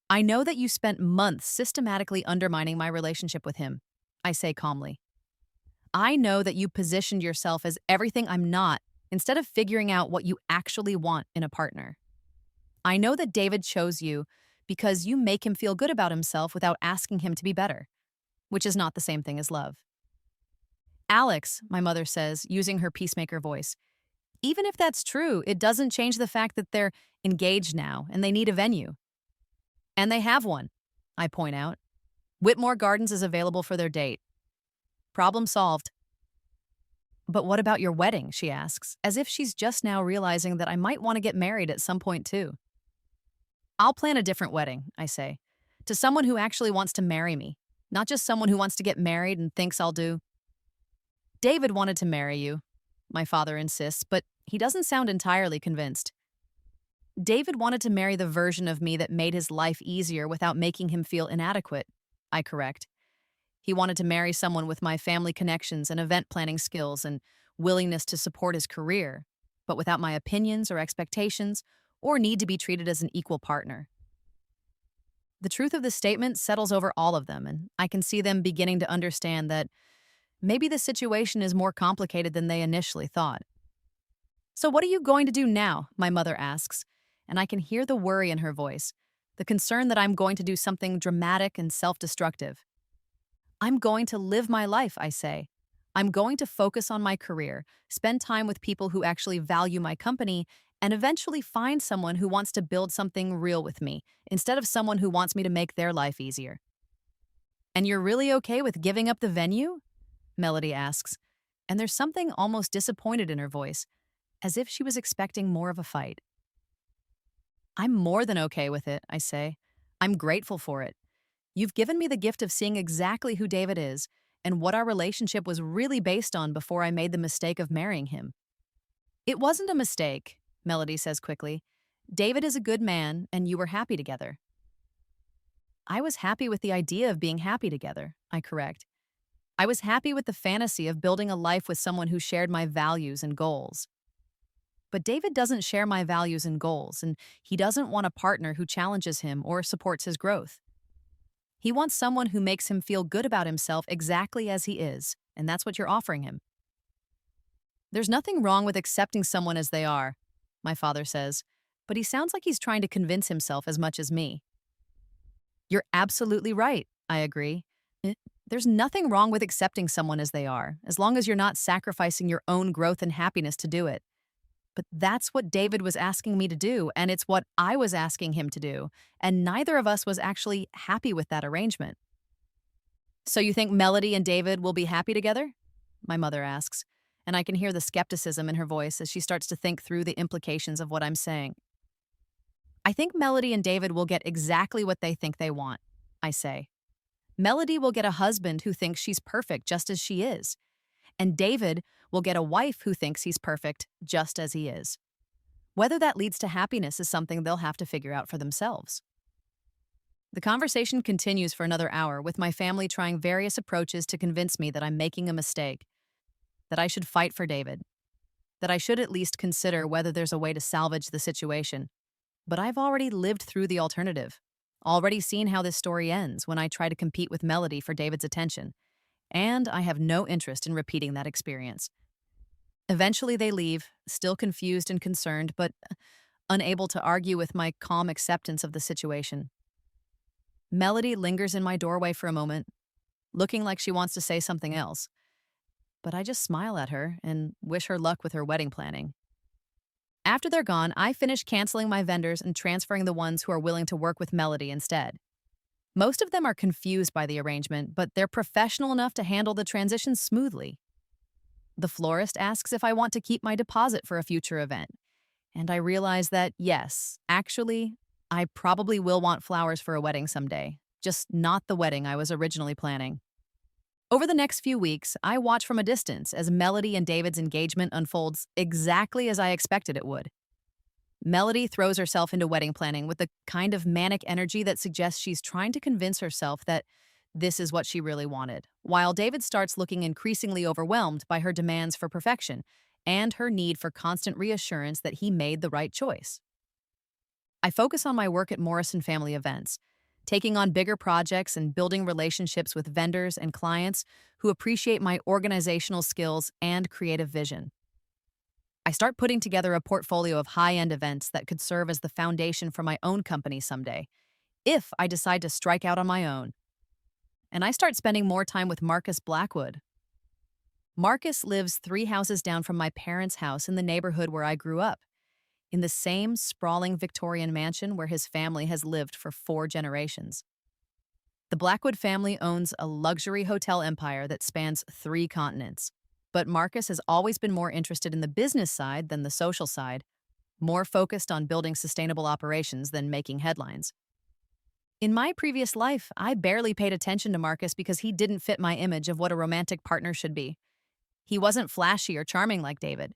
I know that you spent months systematically undermining my relationship with him, I say calmly. I know that you positioned yourself as everything I'm not instead of figuring out what you actually want in a partner. I know that David chose you because you make him feel good about himself without asking him to be better, which is not the same thing as love. Alex, my mother says, using her peacemaker voice, even if that's true, it doesn't change the fact that they're engaged now and they need a venue. And they have one, I point out. Whitmore Gardens is available for their date. Problem solved. But what about your wedding, she asks, as if she's just now realizing that I might want to get married at some point too. I'll plan a different wedding, I say, to someone who actually wants to marry me, not just someone who wants to get married and thinks I'll do. David wanted to marry you, my father insists, but he doesn't sound entirely convinced. David wanted to marry the version of me that made his life easier without making him feel inadequate, I correct. He wanted to marry someone with my family connections and event planning skills and willingness to support his career, but without my opinions or expectations or need to be treated as an equal partner. The truth of this statement settles over all of them, and I can see them beginning to understand that maybe the situation is more complicated than they initially thought. So what are you going to do now? My mother asks, and I can hear the worry in her voice, the concern that I'm going to do something dramatic and self-destructive. I'm going to live my life, I say. I'm going to focus on my career, spend time with people who actually value my company, and eventually find someone who wants to build something real with me, instead of someone who wants me to make their life easier. And you're really okay with giving up the venue? Melody asks, and there's something almost disappointed in her voice, as if she was expecting more of a fight. I'm more than okay with it, I say. I'm grateful for it. You've given me the gift of seeing exactly who David is and what our relationship was really based on before I made the mistake of marrying him. It wasn't a mistake, Melody says quickly. David is a good man, and you were happy together. I was happy with the idea of being happy together, I correct. I was happy with the fantasy of building a life with someone who shared my values and goals. But David doesn't share my values and goals, and he doesn't want a partner who challenges him or supports his growth. He wants someone who makes him feel good about himself exactly as he is, and that's what you're offering him. There's nothing wrong with accepting someone as they are, my father says, but he sounds like he's trying to convince himself as much as me. You're absolutely right, I agree. Eh, There's nothing wrong with accepting someone as they are, as long as you're not sacrificing your own growth and happiness to do it. But that's what David was asking me to do, and it's what I was asking him to do, and neither of us was actually happy with that arrangement. So you think Melody and David will be happy together? My mother asks, and I can hear the skepticism in her voice as she starts to think through the implications of what I'm saying. I think Melody and David will get exactly what they think they want, I say. Melody will get a husband who thinks she's perfect just as she is, and David will get a wife who thinks he's perfect just as he is. Whether that leads to happiness is something they'll have to figure out for themselves. The conversation continues for another hour, with my family trying various approaches to convince me that I'm making a mistake, that I should fight for David, that I should at least consider whether there's a way to salvage the situation. But I've already lived through the alternative, already seen how this story ends when I try to compete with Melody for David's attention, and I have no interest in repeating that experience. Eventually they leave, still confused and concerned, but unable to argue with my calm acceptance of the situation. Melody lingers in my doorway for a moment, looking like she wants to say something else, but I just smile at her and wish her luck with her wedding planning. After they're gone, I finish canceling my vendors and transferring the ones who are willing to work with Melody instead. Most of them are confused by the arrangement, but they're professional enough to handle the transition smoothly. The florist asks if I want to keep my deposit for a future event, and I realize that, yes, actually, I probably will want flowers for a wedding someday, just not the wedding I was originally planning. Over the next few weeks, I watch from a distance as Melody and David's engagement unfolds exactly as I expected it would. Melody throws herself into wedding planning with the kind of manic energy that suggests she's trying to convince herself that this is what she really wanted, while David starts looking increasingly overwhelmed by her demands for perfection and her need for constant reassurance that he made the right choice. I focus on my work at Morrison Family Events, taking on bigger projects and building relationships with vendors and clients who appreciate my organizational skills and creative vision. I start putting together a portfolio of high-end events that could serve as the foundation for my own company someday, if I decide to strike out on my own. And I start spending more time with Marcus Blackwood. Marcus lives 3 houses down from my parents' house in the neighborhood where I grew up, in the same sprawling Victorian mansion where his family has lived for 4 generations. The Blackwood family owns a luxury hotel empire that spans 3 continents, but Marcus has always been more interested in the business side than the social side, more focused on building sustainable operations than making headlines. In my previous life, I barely paid attention to Marcus because he didn't fit my image of what a romantic partner should be. He wasn't flashy or charming like David,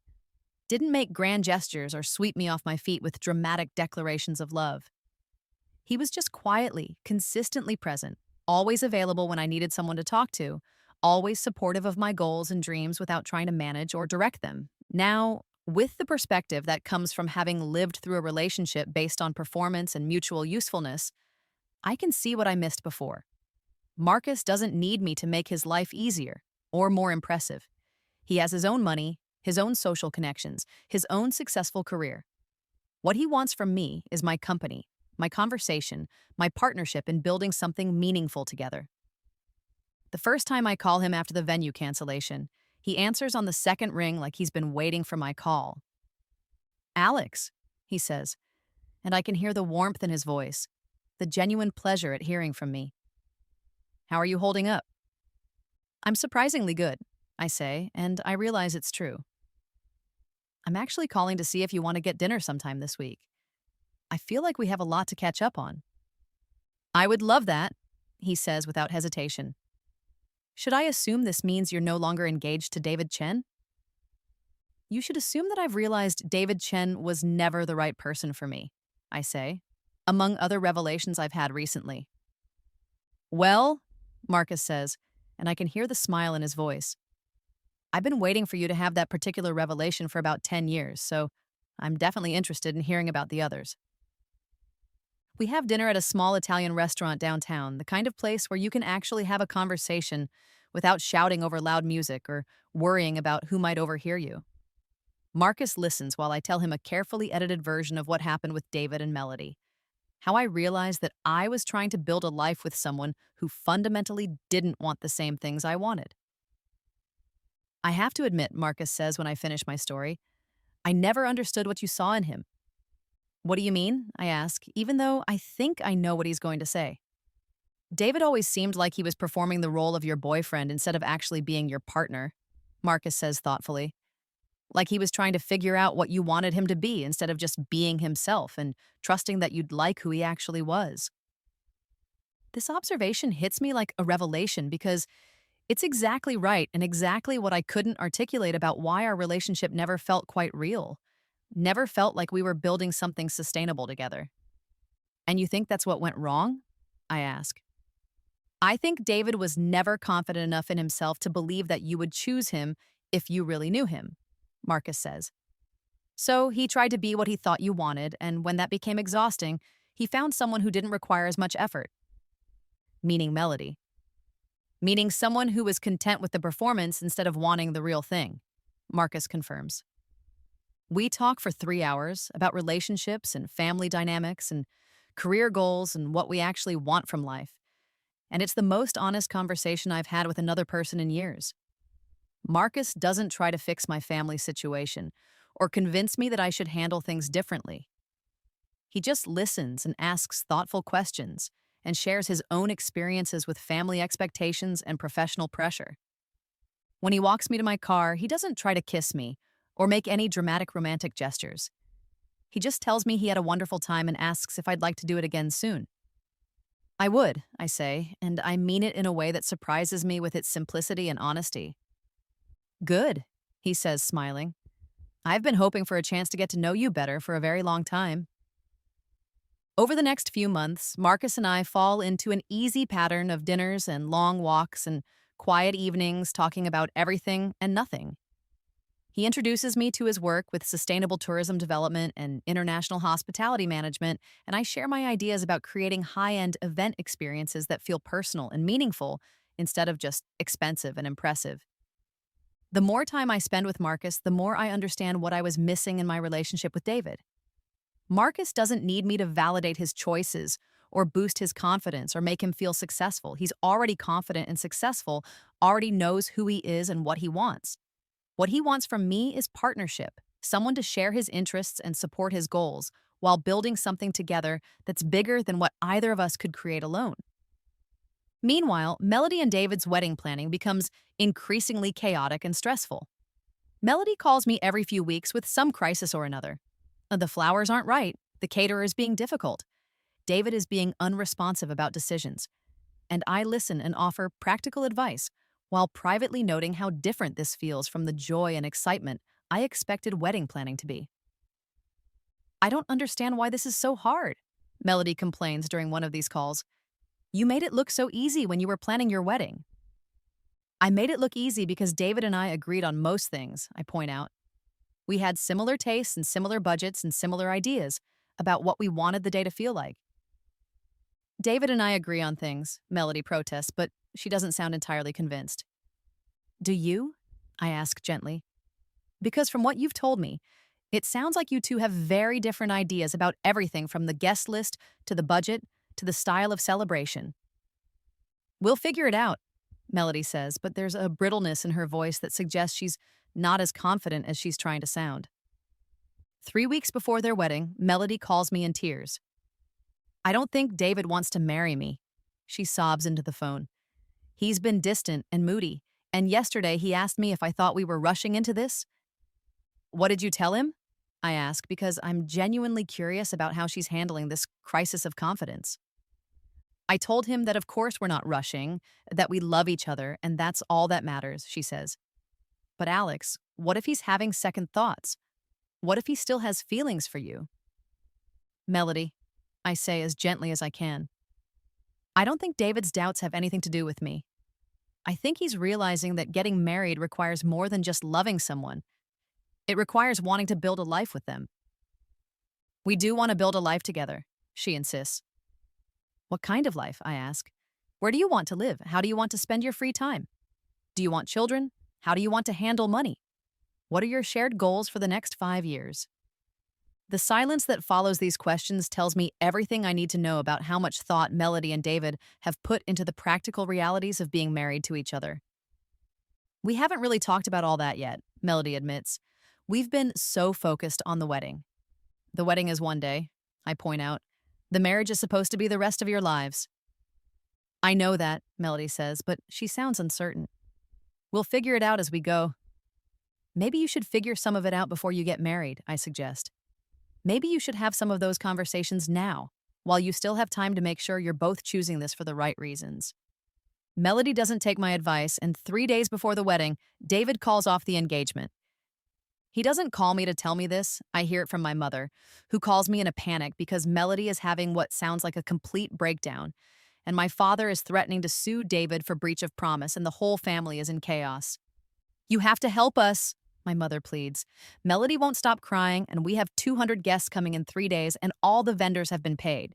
didn't make grand gestures or sweep me off my feet with dramatic declarations of love. He was just quietly, consistently present, always available when I needed someone to talk to, always supportive of my goals and dreams without trying to manage or direct them. Now, with the perspective that comes from having lived through a relationship based on performance and mutual usefulness, I can see what I missed before. Marcus doesn't need me to make his life easier or more impressive. He has his own money, his own social connections, his own successful career. What he wants from me is my company, my conversation, my partnership in building something meaningful together. The first time I call him after the venue cancellation, he answers on the second ring like he's been waiting for my call. "Alex," he says, and I can hear the warmth in his voice, the genuine pleasure at hearing from me. "How are you holding up?" "I'm surprisingly good," I say, and I realize it's true. "I'm actually calling to see if you want to get dinner sometime this week. I feel like we have a lot to catch up on." "I would love that," he says without hesitation. "Should I assume this means you're no longer engaged to David Chen?" "You should assume that I've realized David Chen was never the right person for me," I say, among other revelations I've had recently. "Well," Marcus says, and I can hear the smile in his voice, "I've been waiting for you to have that particular revelation for about 10 years, so I'm definitely interested in hearing about the others. We have dinner at a small Italian restaurant downtown, the kind of place where you can actually have a conversation without shouting over loud music or worrying about who might overhear you. Marcus listens while I tell him a carefully edited version of what happened with David and Melody. How I realized that I was trying to build a life with someone who fundamentally didn't want the same things I wanted. I have to admit, Marcus says when I finish my story, I never understood what you saw in him. What do you mean? I ask, even though I think I know what he's going to say. David always seemed like he was performing the role of your boyfriend instead of actually being your partner, Marcus says thoughtfully. Like he was trying to figure out what you wanted him to be instead of just being himself and trusting that you'd like who he actually was. This observation hits me like a revelation because it's exactly right and exactly what I couldn't articulate about why our relationship never felt quite real, never felt like we were building something sustainable together. And you think that's what went wrong? I ask. I think David was never confident enough in himself to believe that you would choose him if you really knew him, Marcus says. So he tried to be what he thought you wanted, and when that became exhausting, he found someone who didn't require as much effort, meaning Melody. Meaning someone who was content with the performance instead of wanting the real thing, Marcus confirms. We talk for 3 hours about relationships and family dynamics and career goals and what we actually want from life. And it's the most honest conversation I've had with another person in years. Marcus doesn't try to fix my family situation or convince me that I should handle things differently. He just listens and asks thoughtful questions and shares his own experiences with family expectations and professional pressure. When he walks me to my car, he doesn't try to kiss me or make any dramatic romantic gestures. He just tells me he had a wonderful time and asks if I'd like to do it again soon. I would, I say, and I mean it in a way that surprises me with its simplicity and honesty. Good, he says, smiling. I've been hoping for a chance to get to know you better for a very long time. Over the next few months, Marcus and I fall into an easy pattern of dinners and long walks and quiet evenings talking about everything and nothing. He introduces me to his work with sustainable tourism development and international hospitality management, and I share my ideas about creating high-end event experiences that feel personal and meaningful instead of just expensive and impressive. The more time I spend with Marcus, the more I understand what I was missing in my relationship with David. Marcus doesn't need me to validate his choices or boost his confidence or make him feel successful. He's already confident and successful, already knows who he is and what he wants. What he wants from me is partnership, someone to share his interests and support his goals while building something together that's bigger than what either of us could create alone. Meanwhile, Melody and David's wedding planning becomes increasingly chaotic and stressful. Melody calls me every few weeks with some crisis or another. The flowers aren't right, the caterer is being difficult, David is being unresponsive about decisions, and I listen and offer practical advice while privately noting how different this feels from the joy and excitement I expected wedding planning to be. I don't understand why this is so hard, Melody complains during one of these calls. You made it look so easy when you were planning your wedding. I made it look easy because David and I agreed on most things, I point out. We had similar tastes and similar budgets and similar ideas about what we wanted the day to feel like. David and I agree on things, Melody protests, but she doesn't sound entirely convinced. Do you? I ask gently. Because from what you've told me, it sounds like you two have very different ideas about everything from the guest list to the budget to the style of celebration. We'll figure it out, Melody says, but there's a brittleness in her voice that suggests she's not as confident as she's trying to sound. 3 weeks before their wedding, Melody calls me in tears. I don't think David wants to marry me, she sobs into the phone. He's been distant and moody, and yesterday he asked me if I thought we were rushing into this. What did you tell him? I ask because I'm genuinely curious about how she's handling this crisis of confidence. I told him that of course we're not rushing, that we love each other, and that's all that matters, she says. But Alex, what if he's having second thoughts? What if he still has feelings for you? Melody, I say as gently as I can. I don't think David's doubts have anything to do with me. I think he's realizing that getting married requires more than just loving someone. It requires wanting to build a life with them. We do want to build a life together, she insists. What kind of life? I ask. Where do you want to live? How do you want to spend your free time? Do you want children? How do you want to handle money? What are your shared goals for the next 5 years? The silence that follows these questions tells me everything I need to know about how much thought Melody and David have put into the practical realities of being married to each other. We haven't really talked about all that yet, Melody admits. We've been so focused on the wedding. The wedding is one day, I point out. The marriage is supposed to be the rest of your lives. I know that, Melody says, but she sounds uncertain. We'll figure it out as we go. Maybe you should figure some of it out before you get married, I suggest. Maybe you should have some of those conversations now, while you still have time to make sure you're both choosing this for the right reasons. Melody doesn't take my advice, and 3 days before the wedding, David calls off the engagement. He doesn't call me to tell me this. I hear it from my mother, who calls me in a panic because Melody is having what sounds like a complete breakdown, and my father is threatening to sue David for breach of promise, and the whole family is in chaos. You have to help us, my mother pleads. Melody won't stop crying, and we have 200 guests coming in 3 days, and all the vendors have been paid.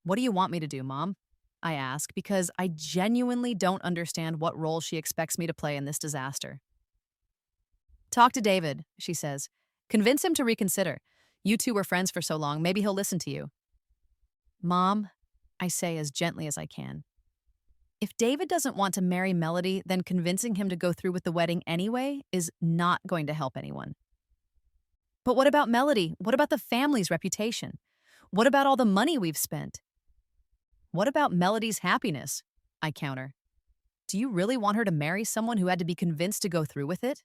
What do you want me to do, Mom? I ask, because I genuinely don't understand what role she expects me to play in this disaster. Talk to David, she says. Convince him to reconsider. You two were friends for so long, maybe he'll listen to you. Mom, I say as gently as I can. If David doesn't want to marry Melody, then convincing him to go through with the wedding anyway is not going to help anyone. But what about Melody? What about the family's reputation? What about all the money we've spent? What about Melody's happiness? I counter. Do you really want her to marry someone who had to be convinced to go through with it?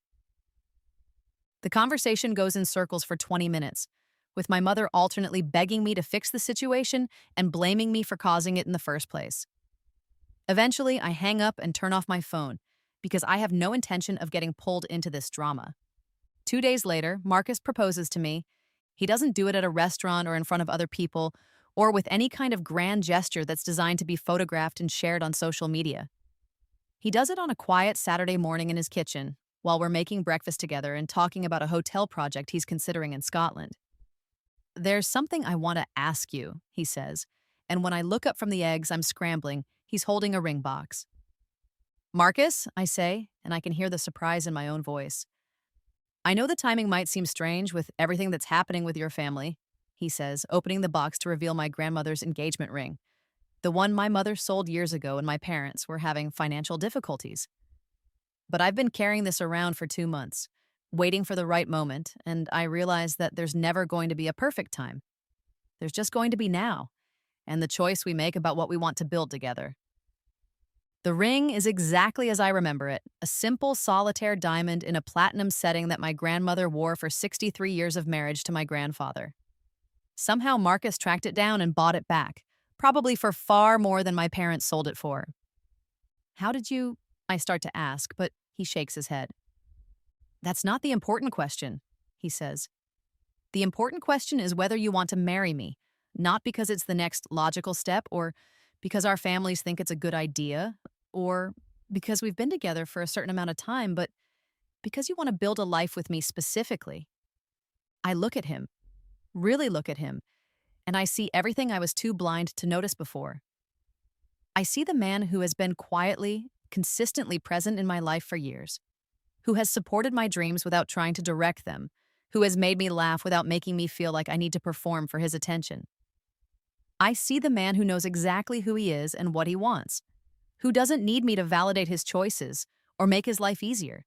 The conversation goes in circles for 20 minutes, with my mother alternately begging me to fix the situation and blaming me for causing it in the first place. Eventually, I hang up and turn off my phone because I have no intention of getting pulled into this drama. 2 days later, Marcus proposes to me. He doesn't do it at a restaurant or in front of other people or with any kind of grand gesture that's designed to be photographed and shared on social media. He does it on a quiet Saturday morning in his kitchen while we're making breakfast together and talking about a hotel project he's considering in Scotland. There's something I want to ask you, he says, and when I look up from the eggs I'm scrambling, he's holding a ring box. Marcus, I say, and I can hear the surprise in my own voice. I know the timing might seem strange with everything that's happening with your family, he says, opening the box to reveal my grandmother's engagement ring, the one my mother sold years ago when my parents were having financial difficulties. But I've been carrying this around for 2 months, waiting for the right moment, and I realize that there's never going to be a perfect time. There's just going to be now, and the choice we make about what we want to build together. The ring is exactly as I remember it, a simple solitaire diamond in a platinum setting that my grandmother wore for 63 years of marriage to my grandfather. Somehow Marcus tracked it down and bought it back, probably for far more than my parents sold it for. How did you? I start to ask, but he shakes his head. That's not the important question, he says. The important question is whether you want to marry me, not because it's the next logical step or because our families think it's a good idea or because we've been together for a certain amount of time, but because you want to build a life with me specifically. I look at him, really look at him, and I see everything I was too blind to notice before. I see the man who has been quietly, consistently present in my life for years, who has supported my dreams without trying to direct them, who has made me laugh without making me feel like I need to perform for his attention. I see the man who knows exactly who he is and what he wants, who doesn't need me to validate his choices or make his life easier,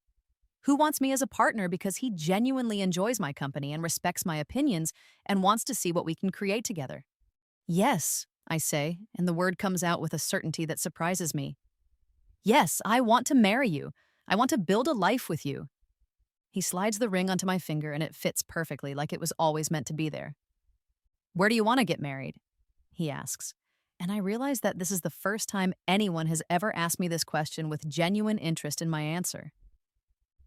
who wants me as a partner because he genuinely enjoys my company and respects my opinions and wants to see what we can create together. Yes, I say, and the word comes out with a certainty that surprises me. Yes, I want to marry you. I want to build a life with you. He slides the ring onto my finger and it fits perfectly, like it was always meant to be there. Where do you want to get married? He asks. And I realize that this is the first time anyone has ever asked me this question with genuine interest in my answer.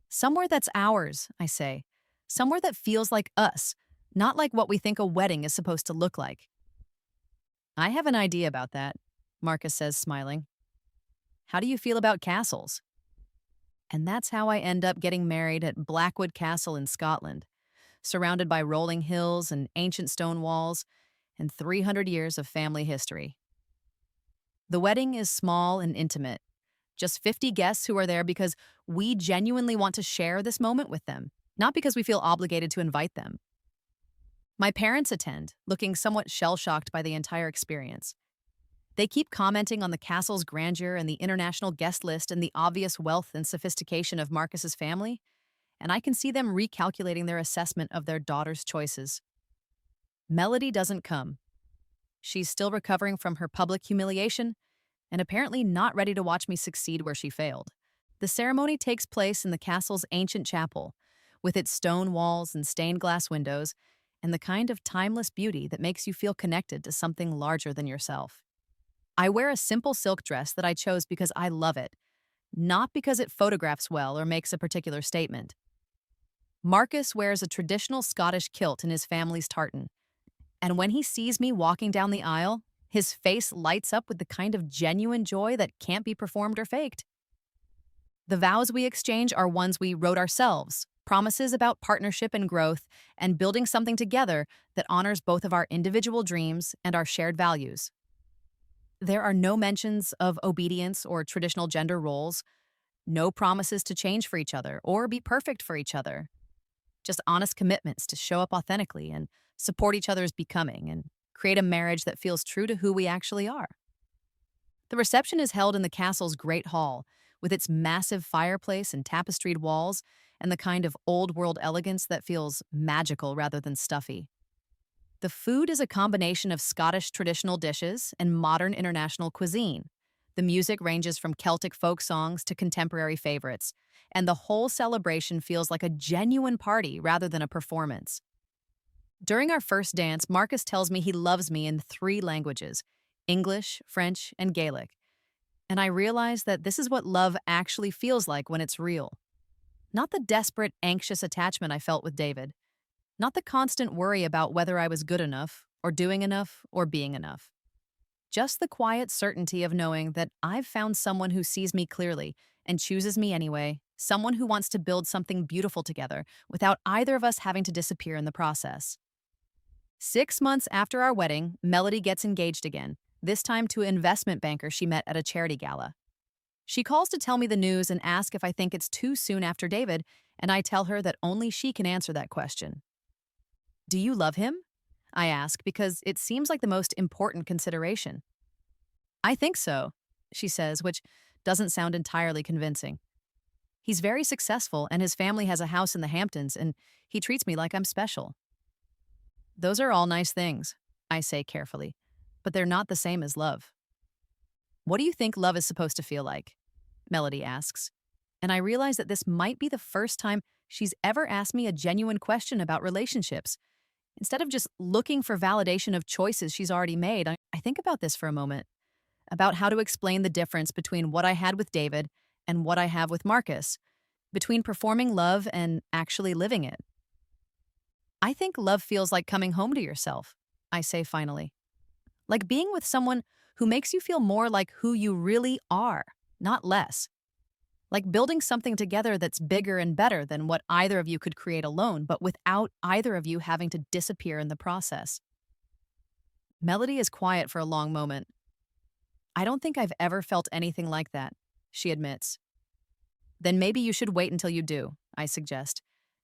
Somewhere that's ours, I say. Somewhere that feels like us, not like what we think a wedding is supposed to look like. I have an idea about that, Marcus says, smiling. How do you feel about castles? And that's how I end up getting married at Blackwood Castle in Scotland. surrounded by rolling hills and ancient stone walls and 300 years of family history. The wedding is small and intimate, just 50 guests who are there because we genuinely want to share this moment with them, not because we feel obligated to invite them. My parents attend, looking somewhat shell-shocked by the entire experience. They keep commenting on the castle's grandeur and the international guest list and the obvious wealth and sophistication of Marcus's family, and I can see them recalculating their assessment of their daughter's choices. Melody doesn't come. She's still recovering from her public humiliation and apparently not ready to watch me succeed where she failed. The ceremony takes place in the castle's ancient chapel, with its stone walls and stained glass windows, and the kind of timeless beauty that makes you feel connected to something larger than yourself. I wear a simple silk dress that I chose because I love it, not because it photographs well or makes a particular statement. Marcus wears a traditional Scottish kilt in his family's tartan, and when he sees me walking down the aisle, his face lights up with the kind of genuine joy that can't be performed or faked. The vows we exchange are ones we wrote ourselves, promises about partnership and growth, and building something together that honors both of our individual dreams and our shared values. There are no mentions of obedience or traditional gender roles, no promises to change for each other or be perfect for each other. Just honest commitments to show up authentically and support each other's becoming and create a marriage that feels true to who we actually are. The reception is held in the castle's great hall, with its massive fireplace and tapestried walls and the kind of old-world elegance that feels magical rather than stuffy. The food is a combination of Scottish traditional dishes and modern international cuisine. The music ranges from Celtic folk songs to contemporary favorites, and the whole celebration feels like a genuine party rather than a performance. During our first dance, Marcus tells me he loves me in 3 languages: English, French, and Gaelic. And I realize that this is what love actually feels like when it's real. Not the desperate, anxious attachment I felt with David. Not the constant worry about whether I was good enough, or doing enough, or being enough. Just the quiet certainty of knowing that I've found someone who sees me clearly and chooses me anyway, someone who wants to build something beautiful together without either of us having to disappear in the process. 6 months after our wedding, Melody gets engaged again, this time to an investment banker she met at a charity gala. She calls to tell me the news and asks if I think it's too soon after David, and I tell her that only she can answer that question. "Do you love him?" I ask, because it seems like the most important consideration. "I think so," she says, which doesn't sound entirely convincing. "He's very successful, and his family has a house in the Hamptons, and he treats me like I'm special." "Those are all nice things," I say carefully, "but they're not the same as love." "What do you think love is supposed to feel like?" Melody asks, and I realize that this might be the first time she's ever asked me a genuine question about relationships. Instead of just looking for validation of choices she's already made, I think about this for a moment, about how to explain the difference between what I had with David and what I have with Marcus, between performing love and actually living it. "I think love feels like coming home to yourself," I say finally. "Like being with someone who makes you feel more like who you really are, not less. Like building something together that's bigger and better than what either of you could create alone, but without either of you having to disappear in the process." Melody is quiet for a long moment. "I don't think I've ever felt anything like that," she admits. "Then maybe you should wait until you do," I suggest.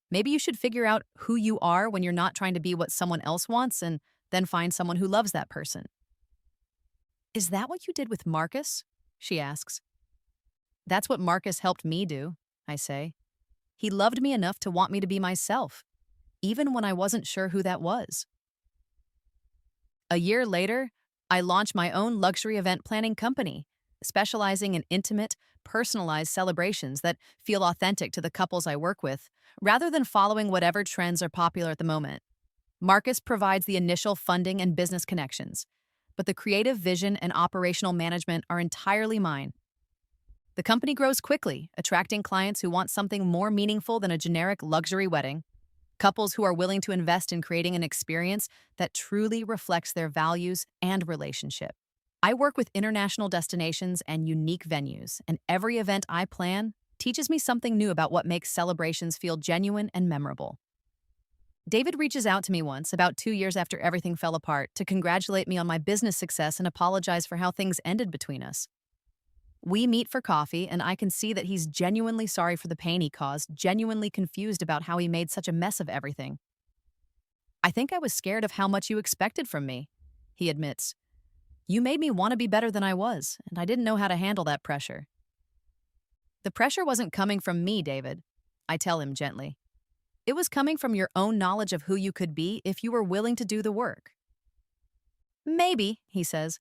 "Maybe you should figure out who you are when you're not trying to be what someone else wants, and then find someone who loves that person." "Is that what you did with Marcus?" she asks. "That's what Marcus helped me do," I say. "He loved me enough to want me to be myself, even when I wasn't sure who that was." A year later, I launched my own luxury event planning company, specializing in intimate, personalized celebrations that feel authentic to the couples I work with, rather than following whatever trends are popular at the moment. Marcus provides the initial funding and business connections, but the creative vision and operational management are entirely mine. The company grows quickly, attracting clients who want something more meaningful than a generic luxury wedding, couples who are willing to invest in creating an experience that truly reflects their values and relationship. I work with international destinations and unique venues, and every event I plan teaches me something new about what makes celebrations feel genuine and memorable. David reaches out to me once, about 2 years after everything fell apart, to congratulate me on my business success and apologize for how things ended between us. We meet for coffee, and I can see that he's genuinely sorry for the pain he caused, genuinely confused about how he made such a mess of everything. I think I was scared of how much you expected from me, he admits. You made me want to be better than I was, and I didn't know how to handle that pressure. The pressure wasn't coming from me, David, I tell him gently. It was coming from your own knowledge of who you could be if you were willing to do the work. Maybe, he says.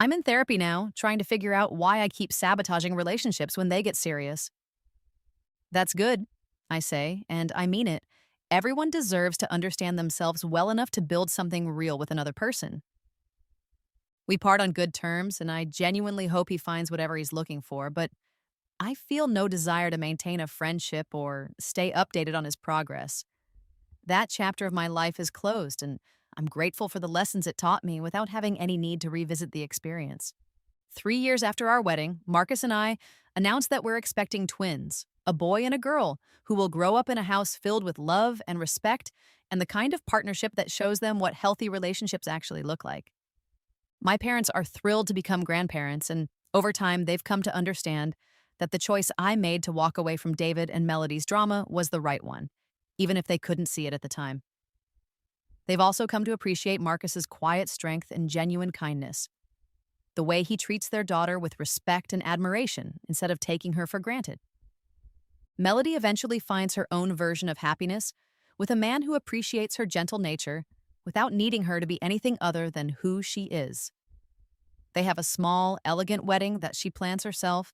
I'm in therapy now, trying to figure out why I keep sabotaging relationships when they get serious. That's good, I say, and I mean it. Everyone deserves to understand themselves well enough to build something real with another person. We part on good terms, and I genuinely hope he finds whatever he's looking for, but I feel no desire to maintain a friendship or stay updated on his progress. That chapter of my life is closed, and I'm grateful for the lessons it taught me without having any need to revisit the experience. 3 years after our wedding, Marcus and I announced that we're expecting twins, a boy and a girl, who will grow up in a house filled with love and respect and the kind of partnership that shows them what healthy relationships actually look like. My parents are thrilled to become grandparents, and over time, they've come to understand that the choice I made to walk away from David and Melody's drama was the right one, even if they couldn't see it at the time. They've also come to appreciate Marcus's quiet strength and genuine kindness, the way he treats their daughter with respect and admiration instead of taking her for granted. Melody eventually finds her own version of happiness with a man who appreciates her gentle nature without needing her to be anything other than who she is. They have a small, elegant wedding that she plans herself,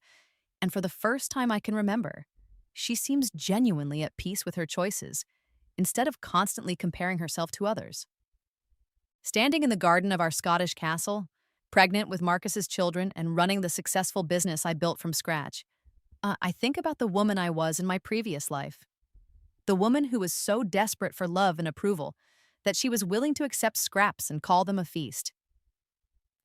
and for the first time I can remember, she seems genuinely at peace with her choices, instead of constantly comparing herself to others. Standing in the garden of our Scottish castle, pregnant with Marcus's children and running the successful business I built from scratch, I think about the woman I was in my previous life. The woman who was so desperate for love and approval that she was willing to accept scraps and call them a feast.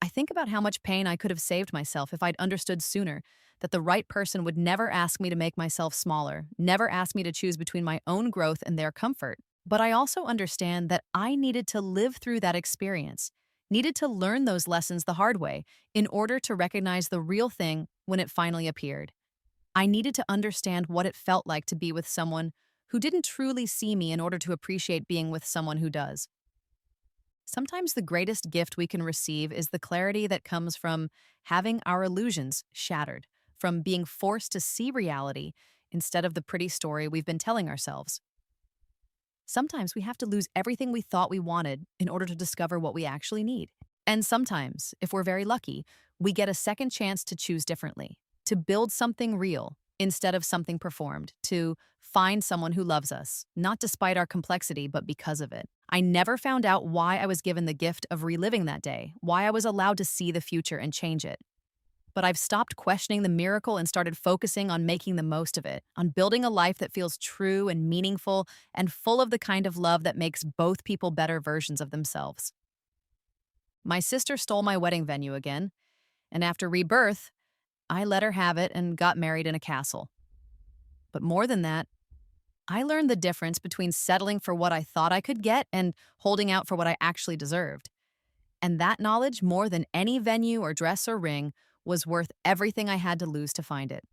I think about how much pain I could have saved myself if I'd understood sooner that the right person would never ask me to make myself smaller, never ask me to choose between my own growth and their comfort. But I also understand that I needed to live through that experience, needed to learn those lessons the hard way in order to recognize the real thing when it finally appeared. I needed to understand what it felt like to be with someone who didn't truly see me in order to appreciate being with someone who does. Sometimes the greatest gift we can receive is the clarity that comes from having our illusions shattered, from being forced to see reality instead of the pretty story we've been telling ourselves. Sometimes we have to lose everything we thought we wanted in order to discover what we actually need. And sometimes, if we're very lucky, we get a second chance to choose differently, to build something real instead of something performed, to find someone who loves us, not despite our complexity, but because of it. I never found out why I was given the gift of reliving that day, why I was allowed to see the future and change it. But I've stopped questioning the miracle and started focusing on making the most of it, on building a life that feels true and meaningful and full of the kind of love that makes both people better versions of themselves. My sister stole my wedding venue again, and after Rebirth, I let her have it and got married in a castle. But more than that, I learned the difference between settling for what I thought I could get and holding out for what I actually deserved. And that knowledge, more than any venue or dress or ring, was worth everything I had to lose to find it.